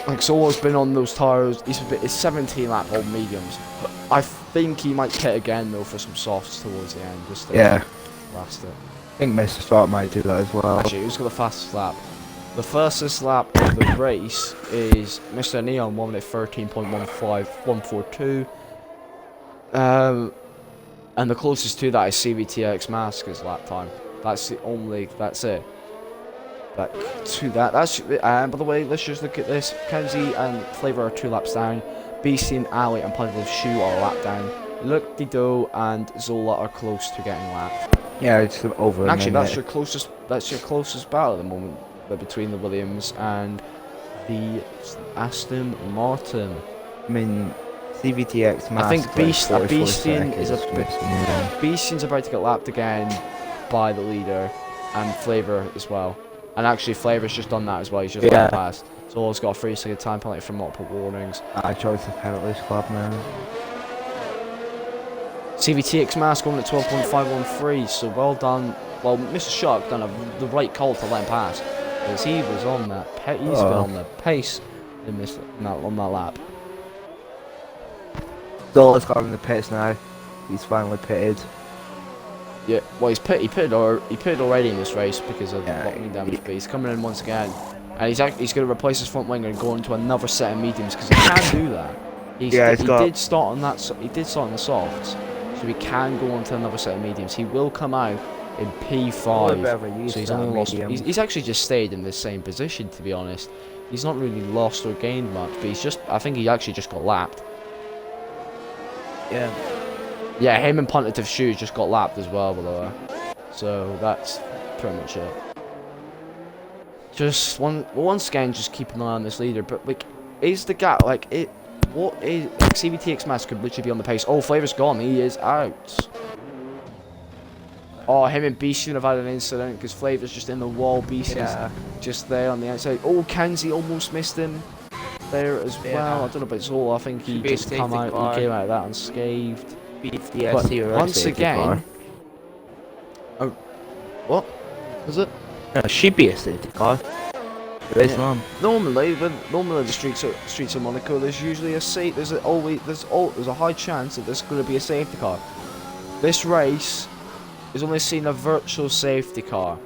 Like Zola's been on those tires. It's 17 lap on mediums. I think he might pit again though for some softs towards the end, just to last it. I think Mr. Start might do that as well. Actually, who's got the fastest lap? The fastest lap of the race is Mr. Neon, 1 minute 13.15142. And the closest to that is CVTX Mask's lap time. That's it. But to that, by the way, let's just look at this. Kenzie and Flavor are 2 laps down. BC and Ali and Positive Shoe are a lap down. Look, Dido and Zola are close to getting lapped. Yeah, it's over. And actually, that's your closest battle at the moment, between the Williams and the Aston Martin. I mean, CVTX. I think Beastian's about to get lapped again by the leader and Flavor as well. And actually, Flavor's just done that as well. He's just gone past. Zola's got a 3-second time penalty from multiple warnings. I chose the penalties club now. CVTX Mask going at 12.513, so well done. Well, Mr. Shark done the right call to let him pass, because he was on that. He's been on the pace in on that lap. Zola's got in the pits now. He's finally pitted. Yeah, well, he pitted already in this race because of blocking damage, but he's coming in once again, and he's going to replace his front wing and go into another set of mediums because he can do that. He did start on that. He did start on the softs, so he can go on to another set of mediums. He will come out in P5, so he's only lost. He's actually just stayed in the same position, to be honest. He's not really lost or gained much, but I think he actually just got lapped. Yeah. Yeah, him and Puntative Shoes just got lapped as well, by the way. So that's pretty much it. Just once again, just keep an eye on this leader. But like, is the gap like it? What is CVTX Mask could literally be on the pace? Oh, Flavor's gone. He is out. Oh, him and Beastin have had an incident because Flavor's just in the wall. Beastin's just there on the outside. Oh, Kenzie almost missed him there as well. I don't know about Zola. I think he just came out of that unscathed. But once again, oh, what is it? She'd be a safety car. Normally the streets of Monaco, there's usually there's a high chance that there's going to be a safety car. This race is only seen a virtual safety car.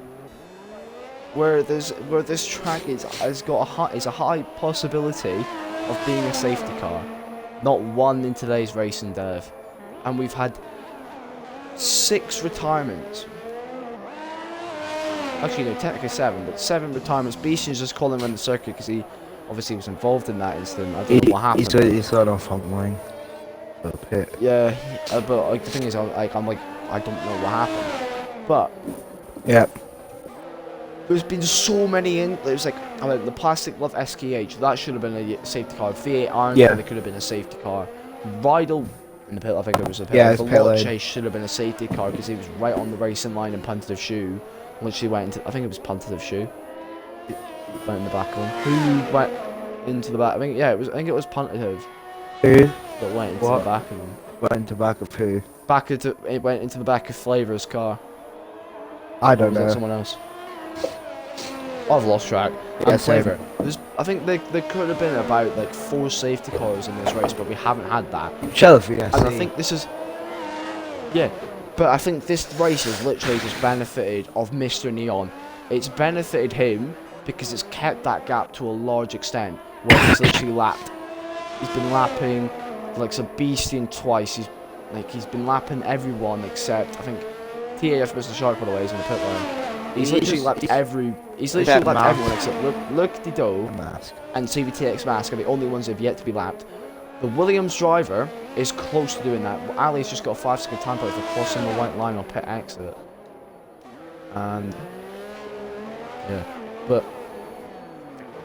Where this track is a high possibility of being a safety car. Not one in today's racing, Dev. And we've had 6 retirements. Actually, no, technically 7, but 7 retirements. Beastion's just calling around the circuit because he obviously was involved in that incident. I don't know what happened. He's got on front line. Pit. Yeah, but like the thing is, I'm like, I don't know what happened. But there's been so many there's like the Plastic Love SKH. That should have been a safety car. V8 Iron it could have been a safety car. Rydell in the pit, I think it was a pit. Yeah, the Lot Chase should have been a safety car because he was right on the racing line in Puntative Shoe. Literally went into, I think it was Puntative Shoe. Went in the back one. Who went into the back? I think it was Puntative. Who? That went into the back of him. Went into the back of who? It went into the back of Flavor's car. I don't know. Someone else. I've lost track. Yeah, Flavor. I think there could have been about like 4 safety cars in this race, but we haven't had that. Chelsea, and I think this is. Yeah, but I think this race has literally just benefited of Mr. Neon. It's benefited him because it's kept that gap to a large extent. Where he's literally lapped. He's been lapping like Sebastian twice. He's been lapping everyone except I think TAF Mr. Shark, by the way, is in the pit lane. He's literally lapped everyone except Look Dido and CVTX Mask are the only ones that have yet to be lapped. The Williams driver is close to doing that. Ali's just got a 5-second time penalty for crossing the white line on pit exit. And yeah, but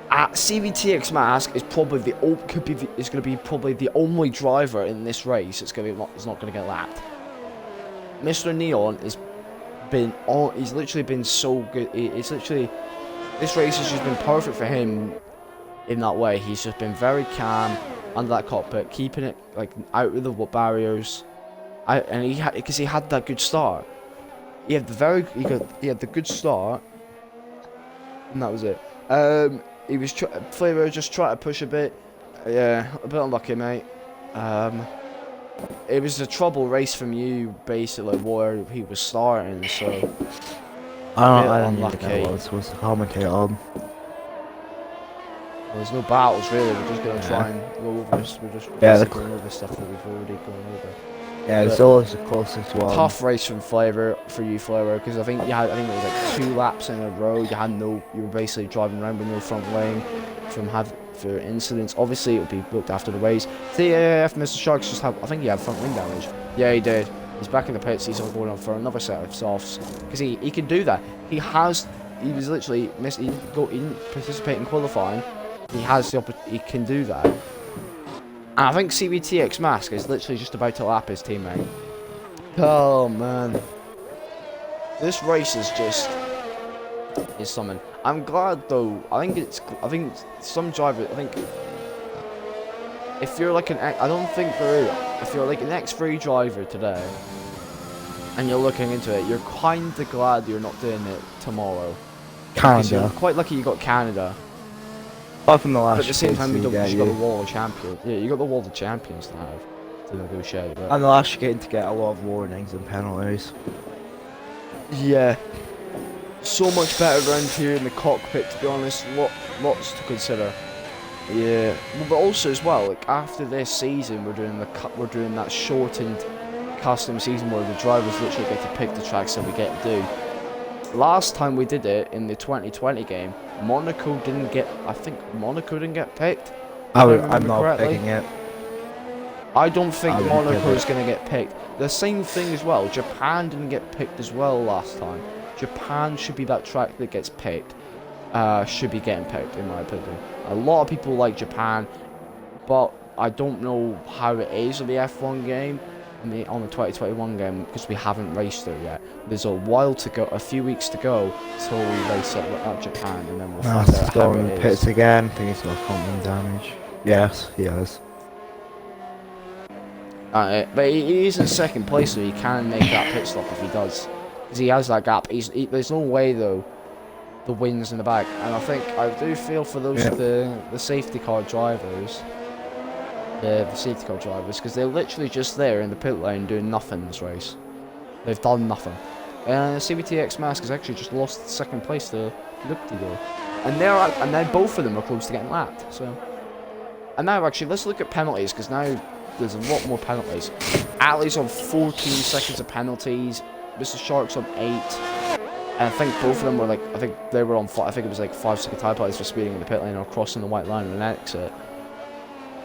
CVTX Mask is probably is going to be probably the only driver in this race that's going to be is not going to get lapped. Mr. Neon has been on. He's literally been so good. It's literally this race has just been perfect for him in that way. He's just been very calm under that cockpit, keeping it like out of the barriers. Because he had that good start. He had the good start, and that was it. He was Flavor just trying to push a bit. Yeah, a bit unlucky, mate. It was a trouble race from you, basically, where he was starting. So I don't know what I was supposed to commentate on. There's no battles really. We're just gonna try and go over. We're just going over stuff that we've already gone over. Yeah, it's always the closest one. Tough race from Flavor for you, Flavor, because I think it was like 2 laps in a row. You were basically driving around with no front wing for incidents. Obviously, it would be booked after the race. CAF, Mr. Sharks I think he had front wing damage. Yeah, he did. He's back in the pits. He's going on for another set of softs because he can do that. He was literally he didn't participate in qualifying. He has the he can do that. And I think CBTX Mask is literally just about to lap his teammate. Oh man, this race is something. I'm glad though. I think some drivers. I think if you're like if you're like an X3 driver today, and you're looking into it, you're kind of glad you're not doing it tomorrow. Canada. You're quite lucky you got Canada. Apart from the last. But at the same time, you got the Wall of Champions. Yeah, you got the Wall of Champions to have to negotiate. But and the last you're getting to get a lot of warnings and penalties. Yeah. So much better around here in the cockpit, to be honest. Lots to consider. Yeah. But also as well, like after this season, we're doing that shortened custom season where the drivers literally get to pick the tracks that we get to do. Last time we did it in the 2020 game, Monaco didn't get. I think Monaco didn't get picked. I'm not picking it. I don't think Monaco is going to get picked. The same thing as well. Japan didn't get picked as well last time. Japan should be that track that gets picked. Should be getting picked, in my opinion. A lot of people like Japan, but I don't know how it is in the F1 game. On the 2021 game, because we haven't raced there yet. There's a while to go, a few weeks to go till we race at Japan, and then we'll find out how it is. Pits again. I think he's got front wing damage. Yes, he has. But he is in second place, so he can make that pit stop if he does, because he has that gap. There's no way though. The wins in the back, and I do feel for those the safety car drivers. The safety car drivers, because they're literally just there in the pit lane doing nothing this race. They've done nothing. CBTX Mask has actually just lost second place to Luptigo. And now both of them are close to getting lapped. So, and now actually let's look at penalties, because now there's a lot more penalties. Ali's on 14 seconds of penalties. Mr. Shark's on 8. And I think both of them were I think they were on. I think it was like 5-second time penalties for speeding in the pit lane or crossing the white line on an exit.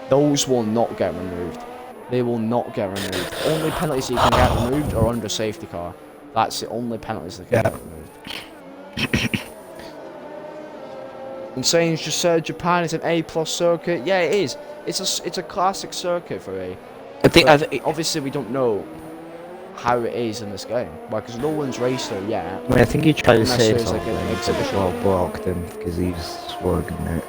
Those will not get removed. They will not get removed. Only penalties you can get removed are under safety car. That's the only penalties that can get removed. Insane's just said Japan is an A+ circuit. Yeah, it is. It's a classic circuit for A. I think obviously we don't know how it is in this game, because no one's raced there yet. I think he tried to say something, like an exhibition. Well, blocked him because he's swerving it.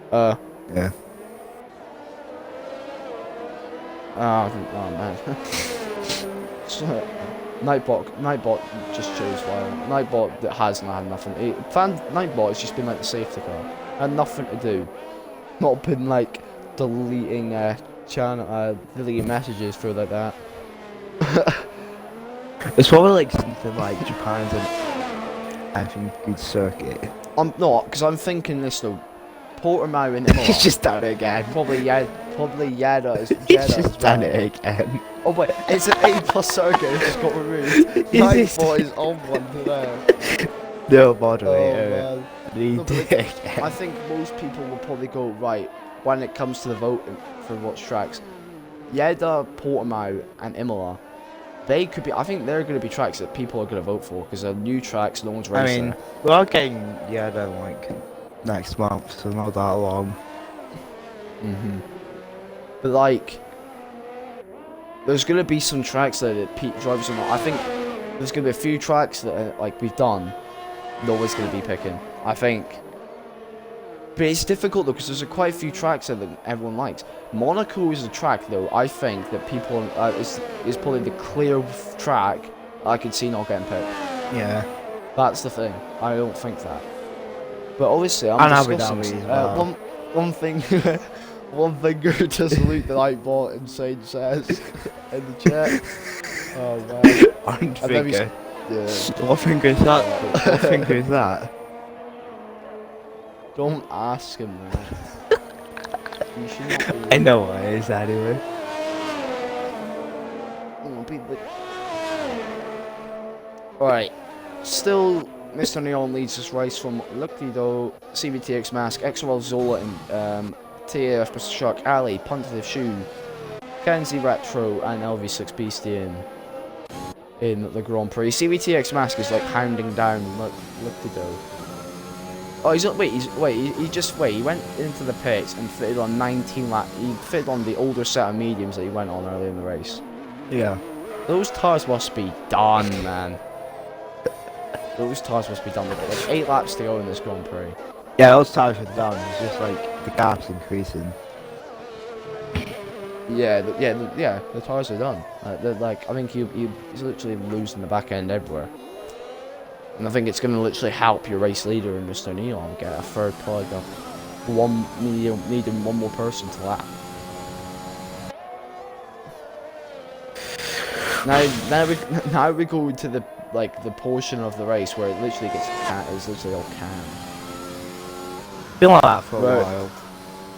Yeah. Oh man. So, Nightbot just chose well. Nightbot that hasn't had nothing. Nightbot has just been like the safety car. Had nothing to do. Not been like deleting deleting messages through like that. It's probably like something like Japan's I think good circuit. I'm not, because I'm thinking this though. Portimao in Imola. He's just done it again. Probably Yeda is He's just done it again. Oh wait, it's an A+ circuit, it just got removed. Nightbot is on one today. No moderator. Oh, No, but I think most people will probably go, right, when it comes to the voting for watch tracks, Jeddah, Portimao and Imola, they could be, I think they're going to be tracks that people are going to vote for, because they're new tracks, no one's I raced mean, there. we are getting Jeddah like next month, so not that long. But like, there's going to be some tracks that Pete drivers are not, I think there's going to be a few tracks that like we've done, no one's going to be picking, I think. But it's difficult though, because there's quite a few tracks that everyone likes. Monaco is a track though, I think that people is probably the clear track I could see not getting picked. Yeah. That's the thing. I don't think that. But obviously, I'm And discussing Abu Dhabi as well. one thing. One finger to salute the Nightbot Insane says in the chat. Oh man. One And then finger. Yeah. What finger is that? What finger is that? Don't ask him that. You should not be. I know what it is anyway. Alright. Still, Mr. Neon leads this race from Luclido, CVTX Mask, XRL Zola, and TAF Mr. Shark Ali, Puntative Shoe, Kenzie Retro, and LV6 Beastie in the Grand Prix. CVTX Mask is like hounding down Luclido. Oh, he went into the pits and fitted on 19 lap. He fitted on the older set of mediums that he went on earlier in the race. Yeah. Those tires must be done, man. Those tires must be done. With like 8 laps to go in this Grand Prix. Yeah, those tires are done. It's just like the gap's increasing. Yeah, the tires are done. They're like, I think he's literally losing the back end everywhere. And I think it's going to literally help your race leader and Mr. Neon get a third plug up. Needing one more person to lap. Now we go to the portion of the race where it literally it's literally all calm. Been like that for a Right. while.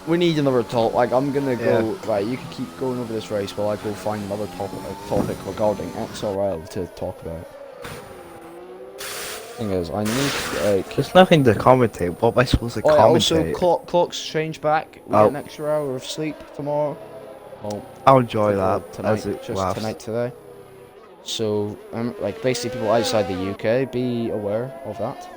We need another talk. Like, I'm gonna go. Right, you can keep going over this race while I go find another topic regarding XRL to talk about. Thing is, I need There's nothing to commentate. What am I supposed to commentate? Also, clocks change back. We get an extra hour of sleep tomorrow. Well, I'll enjoy that tonight, as it just lasts. tonight today. So, like, basically, people outside the UK, be aware of that.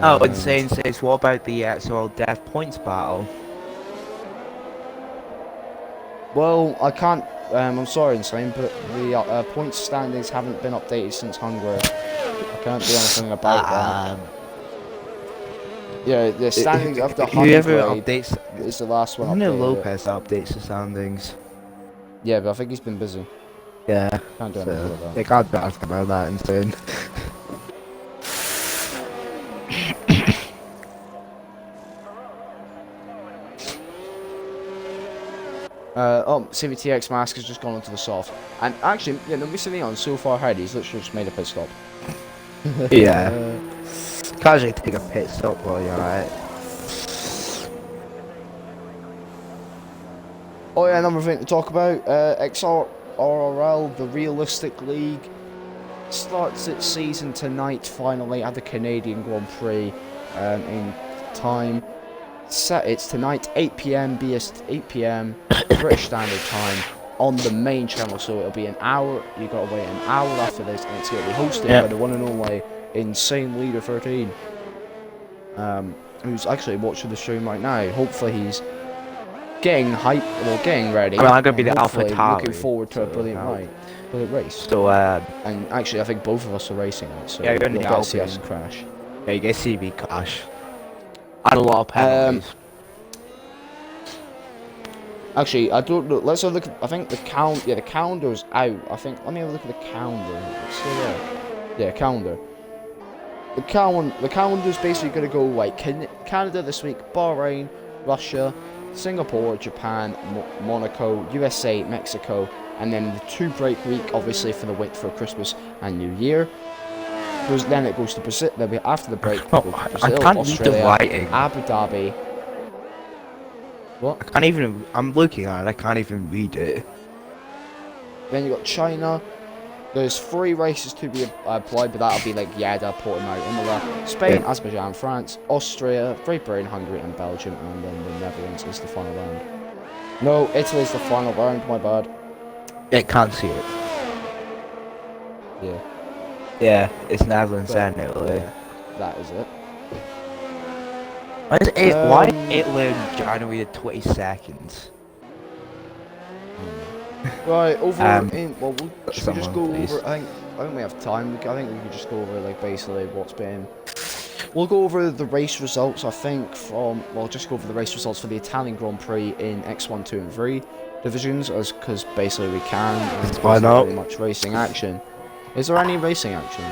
Oh, Insane says, what about the XRL Death Points battle? Well, I can't. I'm sorry, Insane, but the points standings haven't been updated since Hungary. I can't do anything about that. Yeah, the standings after Whoever Hungary updates, is the last one I know updated. Lopez updates the standings. Yeah, but I think he's been busy. Yeah, Can't do anything so about that. they can't do anything about that. Insane. CVTX Mask has just gone onto the soft. And actually, yeah, no, Mr. Neon so far ahead, he's literally just made a pit stop. Yeah. Casually take a pit stop while you're at it. Oh yeah, another thing to talk about, XRL, the Realistic League, starts its season tonight, finally, at the Canadian Grand Prix, in time. It's tonight, 8 PM, 8 PM, British Standard Time, on the main channel, so it'll be an hour, you gotta wait an hour after this, and it's gonna be hosted by the one and only Insane Leader 13, who's actually watching the stream right now. Hopefully he's getting hyped, or getting ready. I mean, I'm gonna be the Alpha Tauri, looking forward to a brilliant race. So, And actually, I think both of us are racing it, so yeah, you're in you'll the get to see Alpine. us crash. yeah, you get CB crash. And a lot of penalties. Actually, I don't know. Let's have a look. I think the calendar's out. I think. Let me have a look at the calendar. It's still there. Yeah, calendar. The calendar's basically gonna go like Canada this week, Bahrain, Russia, Singapore, Japan, Monaco, USA, Mexico, and then the 2-break week, obviously for Christmas and New Year. Then it goes to Brazil. Then after the break, Oh, Brazil, I can't read the Australia, writing. Abu Dhabi. What? I can't even. I'm looking at it. I can't even read it. Then you got China, There's 3 races to be applied, but that'll be like Jeddah, Portimao, Imola, Spain, Azerbaijan, France, Austria, Great Britain, Hungary, and Belgium, and then the Netherlands is the final round. No, Italy's the final round. My bad. It can't see it. Yeah. Yeah, it's Netherlands But, and Italy. yeah, that is it. Why Italy on January the 22nd? Right, over in well, should we just someone, go please. over? I think we have time. I think we could just go over like basically what's been. We'll go over the race results. I think from just go over the race results for the Italian Grand Prix in X1, 2, and 3 divisions, as because basically we can. And Why there's not? really much racing action. Is there any racing action?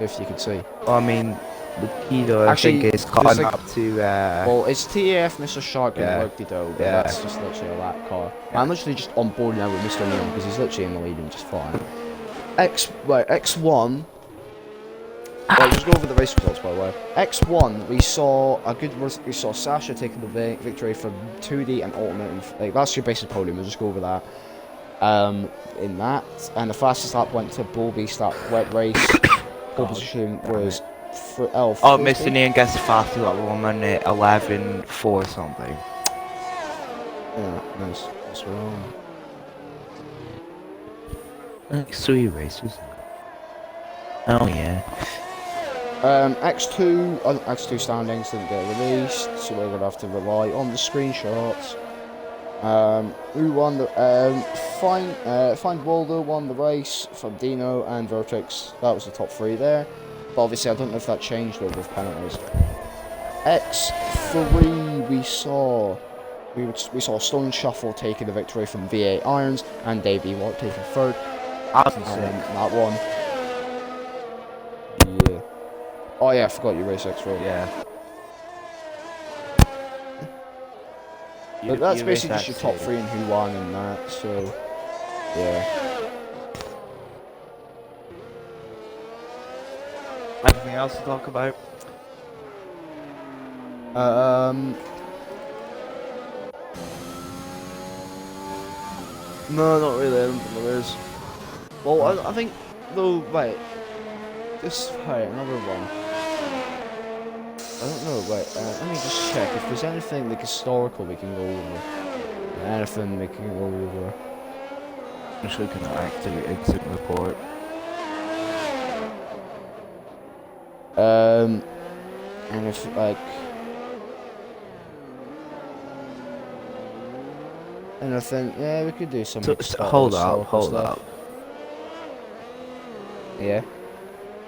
If you could see. Well, I mean, the key though, Actually, I think is there's, caught like- up to. Well, it's TAF Mr. Shark and Yeah. Workdy though, but Yeah. that's just literally a lap car. Yeah. I'm literally just on board now with Mr. Neon because he's literally in the lead and just fine. X1. Well, just go over the race results by the way. X1, we saw we saw Sasha taking the victory from 2D and Ultimate. And, like that's your basic podium. We'll just go over that. In that, and the fastest lap went to Bull Beast that wet race. Pole position was for Elf. Oh, Mr. Neon gets the fastest like 1 minute 11:4 something. Yeah, nice. That's wrong. Like 3 races. Oh yeah. X2 standings didn't get released, so we're gonna have to rely on the screenshots. Who won the Find Waldo won the race from Dino and Vertex. That was the top 3 there. But obviously I don't know if that changed over with penalties. X3 we saw Stone Shuffle taking the victory from V8 Irons and Davey Watt taking 3rd. That one. Yeah. Oh yeah, I forgot you race X3. Yeah. But that's basically just your top 3 and who won and that, so yeah. Anything else to talk about? No, not really, I don't think there is. Well, I think, though, right, another one. I don't know, wait, let me just check if there's anything like historical we can go over. Anything we can go over. I'm just looking at active exit report. And if, like... Anything, yeah, we could do some... Hold up. Yeah?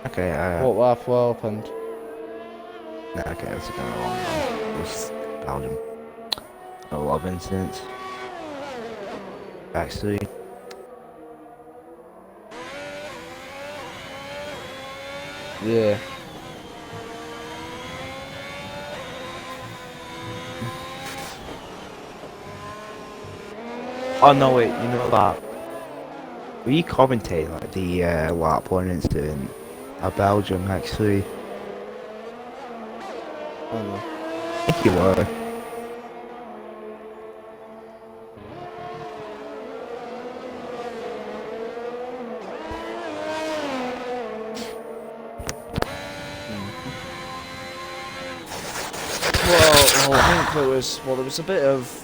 Okay, What happened? nah, okay, that's a kind of long one. It was Belgium. A lot of incidents. Actually. Yeah. Oh no, wait, you know that? Were you commentating like the lap 1 incident at Belgium actually? I don't know. I think you were. Well, I think there was a bit of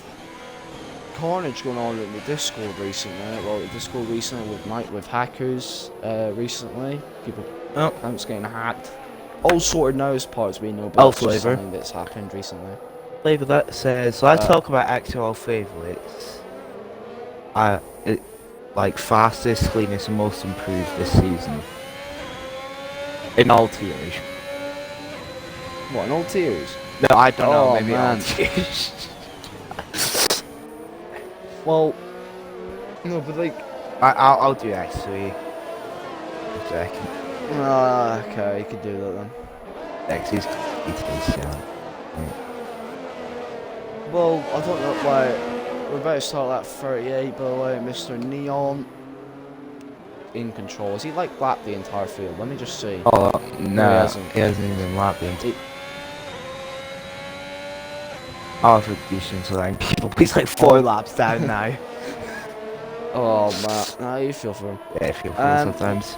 carnage going on in the Discord recently. Well, the Discord recently with hackers recently. People accounts getting hacked. All sorted now as parts we know, but that's just something that's happened recently. Flavor that says, let's talk about actual favourites. Like fastest, cleanest, and most improved this season. In all tiers. What, in all tiers? No, I don't know, maybe man. all tiers. Well, no, but like... I'll do actually. A second. Okay, you could do that then. X's yeah. Well, I don't know why. We're about to start at 38, by the way. Mr. Neon in control. Is he like lapped the entire field? Let me just see. Oh, no, he hasn't even lapped the Oh, for decent to like people. He's like 4 laps down now. Oh man, nah, you feel for him. Yeah, I feel for him Um, sometimes.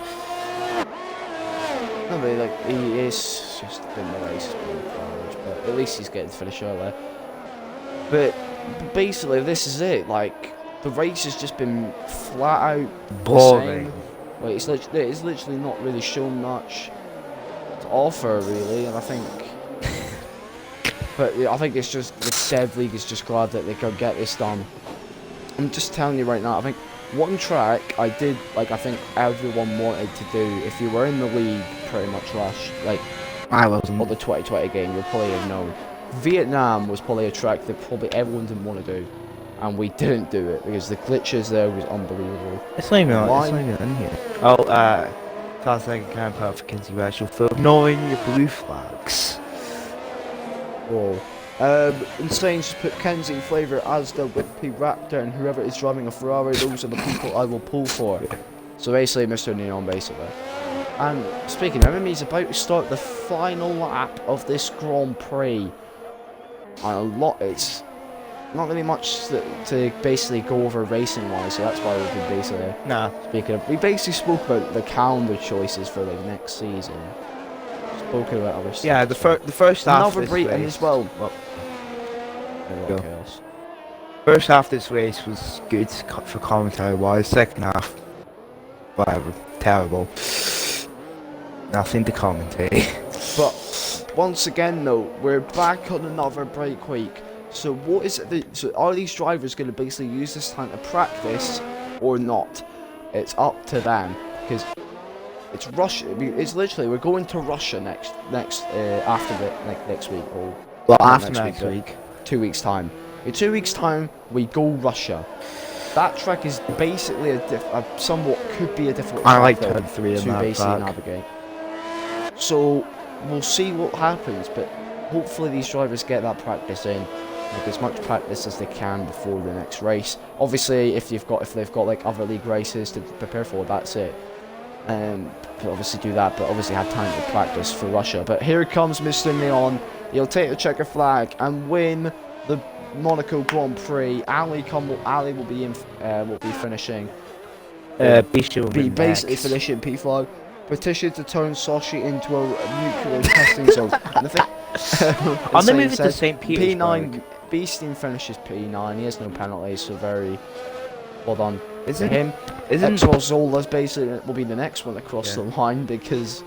No, but like he is just been the race, but at least he's getting to finish early. But basically, this is it. Like the race has just been flat out the Boring. same. Like it's literally not really shown much to offer, really. And I think, but yeah, I think it's just the Dev League is just glad that they could get this done. I'm just telling you right now. I think one track I did, like I think everyone wanted to do. If you were in the league, pretty much rush like. I wasn't. Or the 2020 game, you'll probably have known. Vietnam was probably a track that probably everyone didn't want to do, and we didn't do it because the glitches there was unbelievable. It's not even. Why? It's not even in here. Oh, sounds like a kind of controversial for ignoring your blue flags. Whoa. Insane just put Kenzie, Flavor, Asda, Whippy, Raptor, and whoever is driving a Ferrari. Those are the people I will pull for. So basically, Mr. Neon, basically. And speaking of him, he's about to start the final lap of this Grand Prix. And it's not really much to basically go over racing wise, so that's why we've been basically speaking of. We basically spoke about the calendar choices for like next season. Spoken about other stuff. Yeah, the first half another of this break race, and as well. Go. Chaos. First half of this race was good for commentary wise. Second half, whatever, terrible. Nothing to commentate. But once again, though, we're back on another break week. So what is it? So are these drivers going to basically use this time to practice or not? It's up to them because it's Russia. It's literally we're going to Russia next after the next week or after next week. 2 weeks time. In 2 weeks time, we go Russia. That track is basically a somewhat could be a difficult track I like turn 3 in to that basically track. navigate. So we'll see what happens, but hopefully these drivers get that practice in, like as much practice as they can before the next race. Obviously, if they've got like other league races to prepare for, that's it. Obviously do that, but obviously have time to practice for Russia. But here comes Mr. Neon. He'll take the checker flag and win the Monaco Grand Prix. Ali will be finishing. Basically finishing P5. Petition to turn Sochi into a nuclear testing zone. And the thing, Are they moving to St. Petersburg? P9, Beasting finishes P9. He has no penalties, so very well done. Isn't him? Isn't Zola's basically will be the next one across the line because,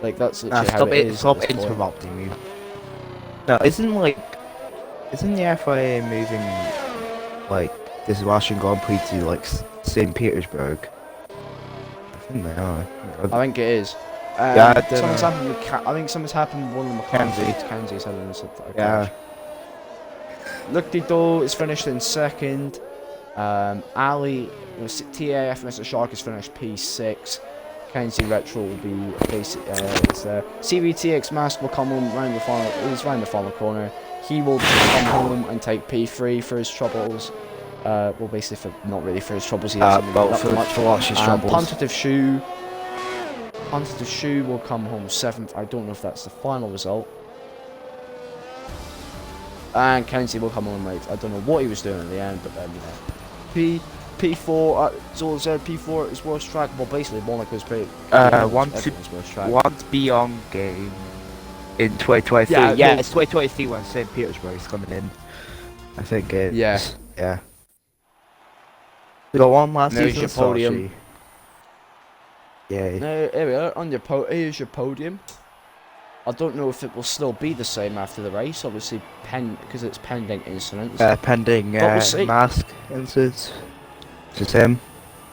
like, that's literally how it is. Stop interrupting me. No, isn't the FIA moving like this Russian Grand Prix to like St. Petersburg? I think they are. I think it is. Something's happened with I think something's happened with one of the Kansas having this. Yeah. Luctido is finished in second. Ali, TAF Mr. Shark is finished P6. Kenzie Retro will be basically CVTX Mask will come home round the final. He's round the final corner. He will come home and take P3 for his troubles. Well, basically not really for his troubles. He hasn't been up much for his troubles. Puntative Shoe will come home 7th. I don't know if that's the final result. And Kenzie will come home late. I don't know what he was doing at the end, but then P4 Zola said P4 is worst track. Well, basically Monaco's pretty. Once beyond game in 2023. Yeah, it's 2023 when St. Petersburg is coming in. I think it's yeah. We got one last season. Your podium. Yeah. No, here we are on your here's your podium. I don't know if it will still be the same after the race. Obviously, because it's pending incidents. Pending mask incidents. Is it him?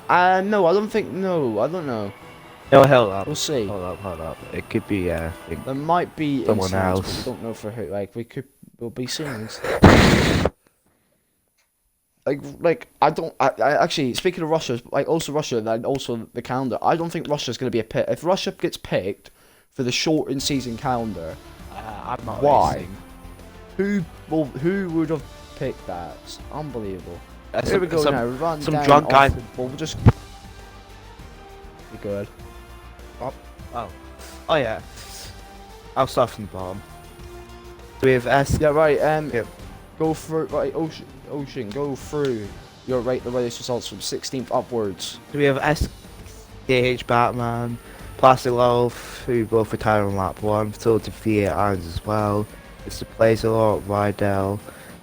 No, I don't think. No, I don't know. No, hold up. We'll see. Hold up. It could be. There might be someone else. But we don't know for who. Like we'll be seeing. Like I don't. I actually speaking of Russia, like also Russia, and also the calendar. I don't think Russia's going to be a pick. If Russia gets picked for the shortened season calendar, I'm not. Why? Racing. Who would have picked that? It's unbelievable. Here we go now. Run some down drunk guy. We'll just. You go ahead. Oh yeah. I'll start from the bottom. We have S. Yeah right. Yep. Go through. Right, Ocean. Go through your rate the race results from 16th upwards. So we have SKH Batman, Plastic Wolf, who both retired on lap 1, Total Defeat Irons as well. Mr. Plazalot, Rydell,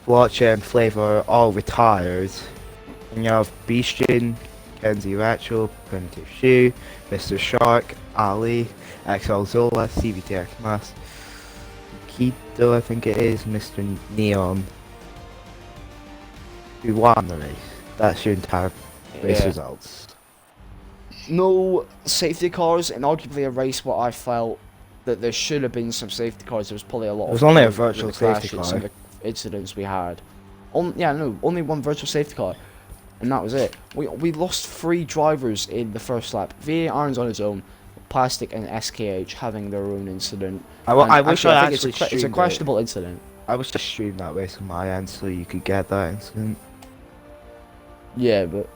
Watcher and Flavor all retired. And you have Beastian, Kenzie Ratchel, Primitive Shoe, Mr. Shark, Ali, XL Zola, CVT Mass, Keto I think it is, Mr. Neon, who won the race. That's your entire race results. No safety cars, and arguably a race where I felt that there should have been some safety cars. There was probably a lot. It was only a virtual safety car. And the incidents we had. Only one virtual safety car, and that was it. We lost 3 drivers in the first lap. VA Irons on his own, Plastic and SKH having their own incident. I wish I actually it's a questionable incident. I wish to stream that race on my end so you could get that incident. Yeah, but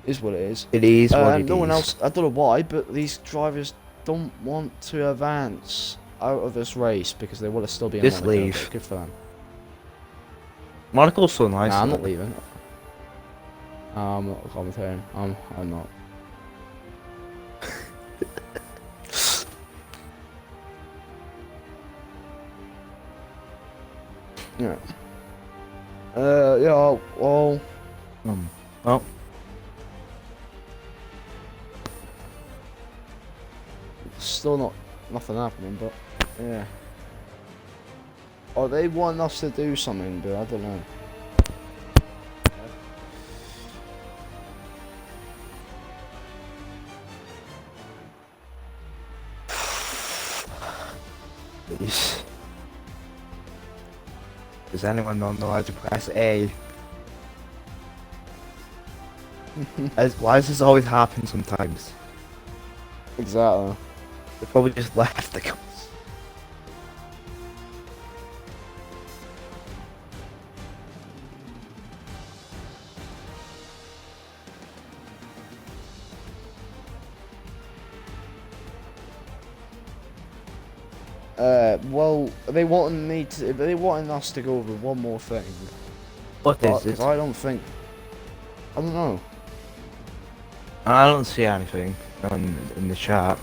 it's what it is. It is what it no is. one else. I don't know why, but these drivers don't want to advance out of this race because they want to still be in Just Monaco. leave. Good for them. Monaco's so nice. Nah, I'm not leaving. I'm not commentating. I'm not. Yeah. Yeah. Well. Well. Still nothing happening, but yeah. Or they want us to do something, but I don't know. Please. Does anyone not know how to press A? Why does this always happen sometimes? Exactly. They probably just left the course. Well, they wanted us to go over one more thing. What is it? I don't know. I don't see anything in the chat.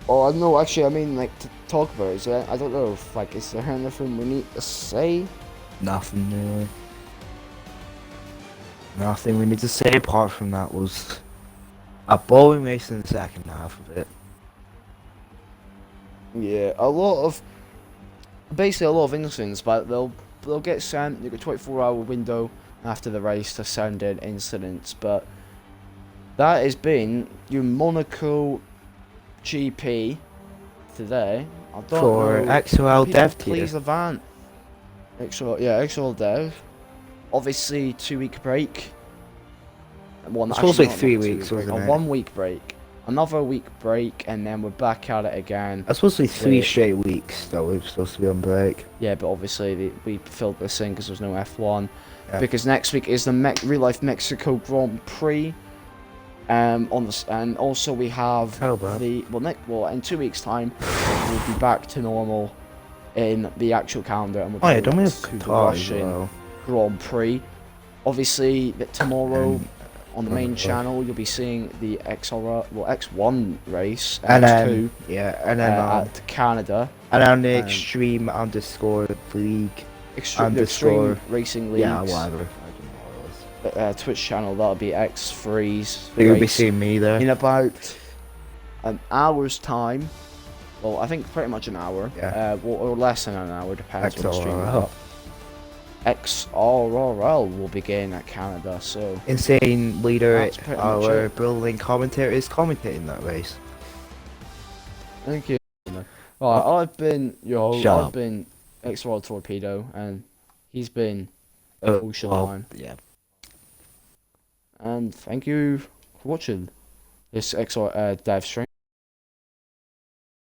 Oh, no, actually, I mean, like, to talk about it. So I don't know if, like, is there anything we need to say? Nothing really. Nothing we need to say apart from that was a bowling race in the second half of it. Yeah, basically a lot of incidents, but they'll get sent. You got a 24-hour window after the race to send in incidents, but that has been your Monaco GP today. I don't For know. XOL Dev tier. Please advance. XOL Dev. Obviously, 2-week break. Well, It's supposed to be 3 weeks, wasn't a it? 1-week break. Another week break, and then we're back at it again. It's supposed to be 3 straight weeks that we're supposed to be on break. Yeah, but obviously we filled this in because there's no F1. Yeah. Because next week is the Real Life Mexico Grand Prix. And also we have in 2 weeks' time we'll be back to normal in the actual calendar, and we'll don't we have to the Qatar as Russian well? Grand Prix. Obviously, tomorrow on the main channel you'll be seeing the X1 race, and X2, and then at Canada, and on the Extreme underscore League Extreme Racing League. Yeah, whatever. Twitch channel, that'll be X Freeze. You'll be seeing me there in about an hour's time. Well, I think pretty much an hour. Yeah. Or less than an hour, depends on the stream. XRL. XRL will begin at Canada, so Insane Leader, that's pretty much our it. brilliant commentator, is commentating that race. Thank you. Alright, I've been Shut I've been XRL Torpedo, and he's been Ocean Line. Yeah. And thank you for watching this XR Dev stream.